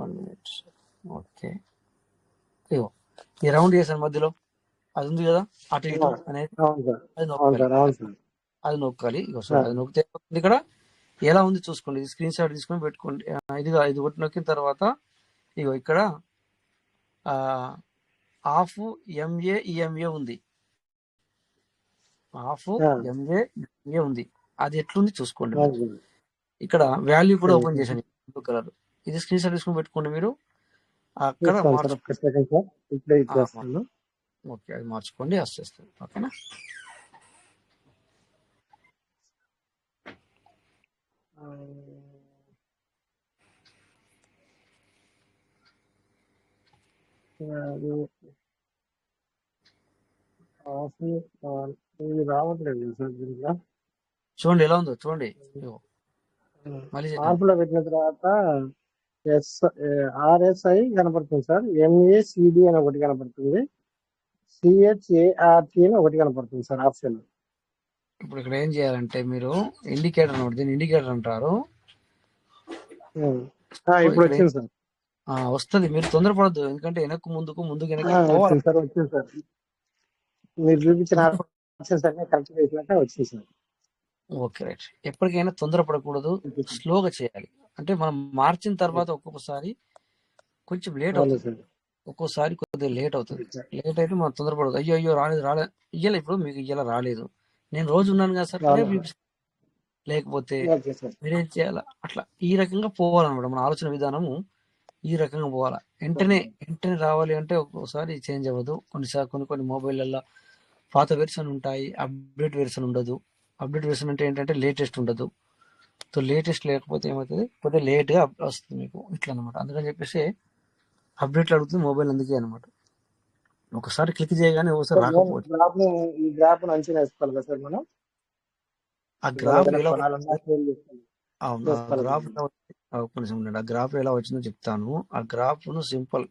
1 minute. ఓకే, ఇగో ఈ రౌండ్ చేశాను మధ్యలో, అది ఉంది కదా అటు ఇటు అనేది, అది నొక్కాలి. ఇగో సార్ అది నొక్కితే ఇక్కడ ఎలా ఉంది చూసుకోండి, ఇది స్క్రీన్ షాట్ తీసుకొని పెట్టుకోండి. ఇది ఒకటి నొక్కిన తర్వాత ఇగో ఇక్కడ హాఫ్ MA ఉంది, హాఫ్ MA ఉంది, అది ఎట్లుంది చూసుకోండి. ఇక్కడ వాల్యూ కూడా ఓపెన్ చేశాను, బ్లూ కలర్, ఇది స్క్రీన్ షాట్ తీసుకొని పెట్టుకోండి మీరు. అక్కడ ఓకే, అది మార్చుకోండి, వచ్చేస్తుంది. ఓకేనా?
రావట్లేదు సార్ దీంట్లో.
చూడండి ఎలా ఉందో చూడండి.
మార్పులో పెట్టిన తర్వాత RSI కనపడుతుంది సార్, MACD అని ఒకటి కనపడుతుంది, CHART అని ఒకటి కనపడుతుంది సార్ ఆప్షన్.
ఇప్పుడు ఇక్కడ ఏం చేయాలంటే మీరు ఇండికేటర్ అనమాట, దీన్ని ఇండికేటర్ అంటారు.
ఇప్పుడు వచ్చింది సార్,
వస్తుంది. మీరు తొందరపడద్దు, ఎందుకంటే వెనక్కు ముందుకు వెనక్కి
సార్ వచ్చింది సార్. మీరు చూపించిన కరెక్ట్ చేసినట్టే వచ్చింది సార్.
Okay right. ఎప్పటికైనా తొందరపడకూడదు, స్లోగా చేయాలి. అంటే మనం మార్చిన తర్వాత ఒక్కొక్కసారి కొంచెం లేట్ అవుతుంది. ఒక్కోసారి కొద్దిగా లేట్ అవుతుంది. లేట్ అయితే మనం తొందరపడదు, అయ్యో అయ్యో రాలేదు రాలేదు. ఇయ్యాల ఇప్పుడు మీకు ఇయ్యాల రాలేదు, నేను రోజు ఉన్నాను కదా సార్, రేపు
అవును.
చూపిస్తాను. లేకపోతే
ఓకే సార్.
మీరేం చేయాలా, అట్లా ఈ రకంగా పోవాలన్నమాట. మన ఆలోచన విధానము ఈ రకంగా పోవాలా. వెంటనే రావాలి అంటే ఒక్కోసారి చేంజ్ అవ్వదు. కొన్ని మొబైల్లో పాత వెర్షన్ ఉంటాయి, అప్డేట్ వెర్షన్ ఉండదు. అప్డేట్ వెర్షన్ అంటే ఏంటంటే లేటెస్ట్ ఉండదు. సో లేటెస్ట్ లేకపోతే ఏమవుతుంది, కొద్దిగా లేట్గా వస్తుంది మీకు, ఇట్లా అనమాట. అందుకని చెప్పేసి అప్డేట్లు అడుగుతుంది మొబైల్, అందుకే అనమాట. ఒకసారి క్లిక్ చేయగానే ఒకసారి
సార్
రాకపోవచ్చు.
ఈ గ్రాఫ్ అంచనా వేసుకోవాలి కదా సార్ మనం?
ఆ
ఇవాళ
గ్రాఫ్
ఏదైనా
ఎలా
కొనాలన్నా సేల్ చేసుకోవాలి.
అవును, ఆ
చేసుకోవాలి
గ్రాఫ్
కదా.
ఎలా ఒక్క నిమిషం ఉండండి. ఆ గ్రాఫ్ ఎలా వచ్చిందో చెప్తాను. ఆ గ్రాఫ్ను సింపుల్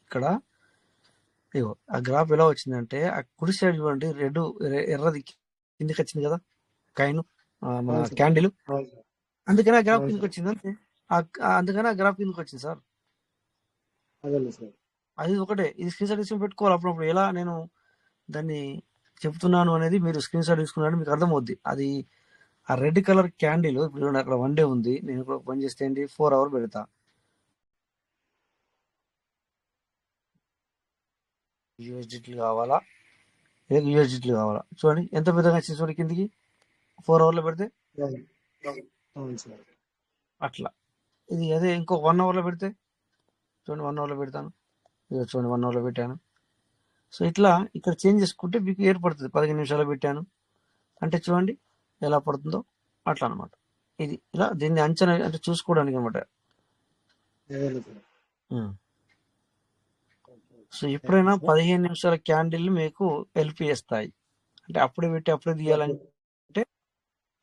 ఇక్కడ ఇగో, ఆ గ్రాఫ్ ఎలా వచ్చిందంటే ఆ కుడి సైడ్ చూడండి, రెడ్ ఎర్రది కిందికి వచ్చింది కదా, కైన్ మన
అవును సార్.
క్యాండిల్.
అవును సార్.
అందుకని ఆ గ్రాఫ్
అవును
కిందకి
సార్.
వచ్చింది అంతే. అందుకని ఆ గ్రాఫ్ కిందకి వచ్చింది సార్.
అదే సార్.
అది ఒకటే. ఇది స్క్రీన్ షాట్ తీసుకుని పెట్టుకోవాలి. అప్పుడప్పుడు ఎలా నేను దాన్ని చెప్తున్నాను అనేది మీరు స్క్రీన్ షాట్ తీసుకున్నాడు మీకు అర్థమవుద్ది. అది ఆ రెడ్ కలర్ క్యాండిల్ ఇప్పుడు చూడండి, అక్కడ 1 డే ఉంది. నేను ఇప్పుడు పని చేస్తే ఏంటి 4 అవర్ పెడతా. యూఎస్డిటీలు కావాలా, లేదా యూఎస్డిటీలు కావాలా, చూడండి ఎంత పెద్దగా వచ్చింది చూడండి కిందికి. 4 అవర్లో పెడితే
అవును. అవును సార్.
అట్లా. ఇది అదే ఇంకో 1 అవర్లో పెడితే చూడండి, 1 అవర్లో పెడతాను. ఇక చూడండి 1 అవర్లో పెట్టాను. సో ఇట్లా ఇక్కడ చేంజ్ చేసుకుంటే మీకు ఏర్పడుతుంది. 15 నిమిషాలు పెట్టాను అంటే చూడండి ఎలా పడుతుందో, అట్లా అనమాట. ఇది ఇలా దీన్ని అంచనా అంటే చూసుకోవడానికి అనమాట.
అదే సార్.
సో ఎప్పుడైనా 15 నిమిషాల క్యాండిల్ మీకు హెల్ప్ చేస్తాయి. అంటే అప్పుడే పెట్టి అప్పుడే తీయాలంటే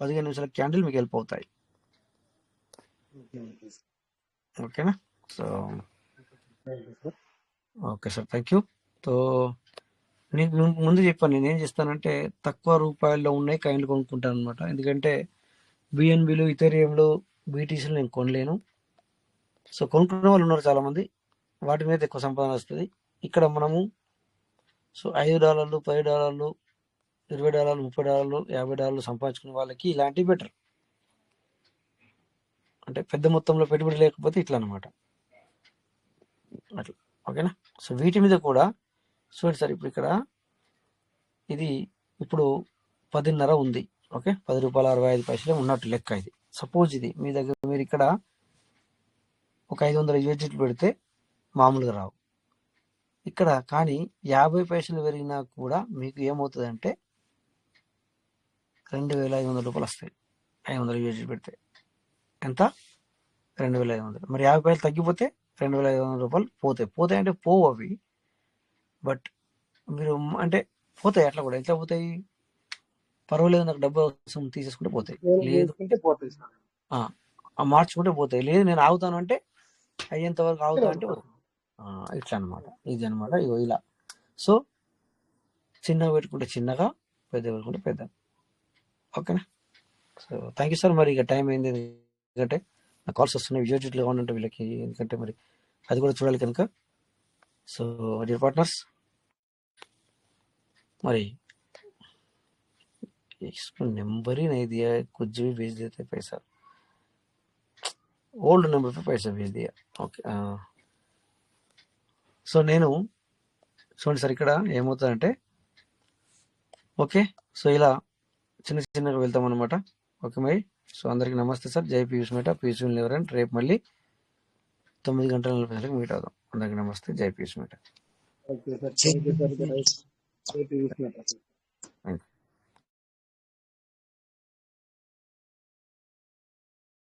15 నిమిషాల క్యాండిల్ మీకు హెల్ప్ అవుతాయి. ఓకేనా? So okay sir, thank you. So నీకు ముందు చెప్పాను, నేను ఏం చేస్తానంటే తక్కువ రూపాయల్లో ఉన్నాయి కాయిన్లు కొనుక్కుంటాను అనమాట. ఎందుకంటే బిఎన్బిలు, ఇథేరియంలు, బీటీసీలు నేను కొనలేను. సో కొనుక్కునే వాళ్ళు ఉన్నారు చాలామంది, వాటి మీద ఎక్కువ సంపాదన వస్తుంది. ఇక్కడ మనము సో $5, $10, $20, $30, $50 సంపాదించుకునే వాళ్ళకి ఇలాంటివి బెటర్. అంటే పెద్ద మొత్తంలో పెట్టుబడి లేకపోతే ఇట్లా అనమాట, అట్లా. ఓకేనా? సో వీటి మీద కూడా చూడండి సార్, ఇప్పుడు ఇక్కడ ఇది ఇప్పుడు 10.5 ఉంది. ఓకే, ₹10.65 ఉన్నట్టు లెక్క. ఇది సపోజ్ ఇది మీ దగ్గర, మీరు ఇక్కడ ఒక 500 యూనిట్లు పెడితే మామూలుగా రావు ఇక్కడ. కానీ 50 పైసలు పెరిగినా కూడా మీకు ఏమవుతుందంటే ₹2,500 వస్తాయి. 500 యూనిట్లు పెడితే ఎంత? 2,500. మరి 50 పైసలు తగ్గిపోతే ₹2,500 పోతాయి అంటే పోవు అవి, బట్ మీరు అంటే పోతాయి. అట్లా కూడా ఎట్లా పోతాయి? పర్వాలేదు, నాకు డబ్బు అవసరం తీసేసుకుంటే పోతాయి. లేదు మార్చుకుంటే పోతాయి. లేదు నేను ఆగుతాను అంటే అయ్యేంత వరకు ఆగుతా అంటే ఇట్లా అనమాట. ఇది అనమాట. ఇగో ఇలా. సో చిన్నగా పెట్టుకుంటే చిన్నగా, పెద్ద పెట్టుకుంటే పెద్ద. ఓకేనా? So thank you sir. మరి ఇక టైం అయింది, ఎందుకంటే నా కాల్స్ వస్తున్నాయి. విజయోజిట్లు కావాలంటే వీళ్ళకి, ఎందుకంటే మరి అది కూడా చూడాలి కనుక. సో డియర్ పార్ట్నర్స్, మరి नंबर ही नहीं दिया है, कुछ भी भेज देते पैसा, ఓల్డ్ నెంబర్ పై పైసా भेज दिया. ఓకే. సో నేను చూడండి సార్, ఇక్కడ ఏమవుతుందంటే ఓకే, సో ఇలా చిన్న చిన్నగా వెళ్తాం అనమాట. ఓకే మరి. సో అందరికి నమస్తే సార్, జై పీయూష్ మేట, పీయూష్ ఎవరంటే రేపు మళ్ళీ 9:40 మీట్ అవుదాం. అందరికి నమస్తే, జై Piyush Mehta.
Okay sir. Thank you sir.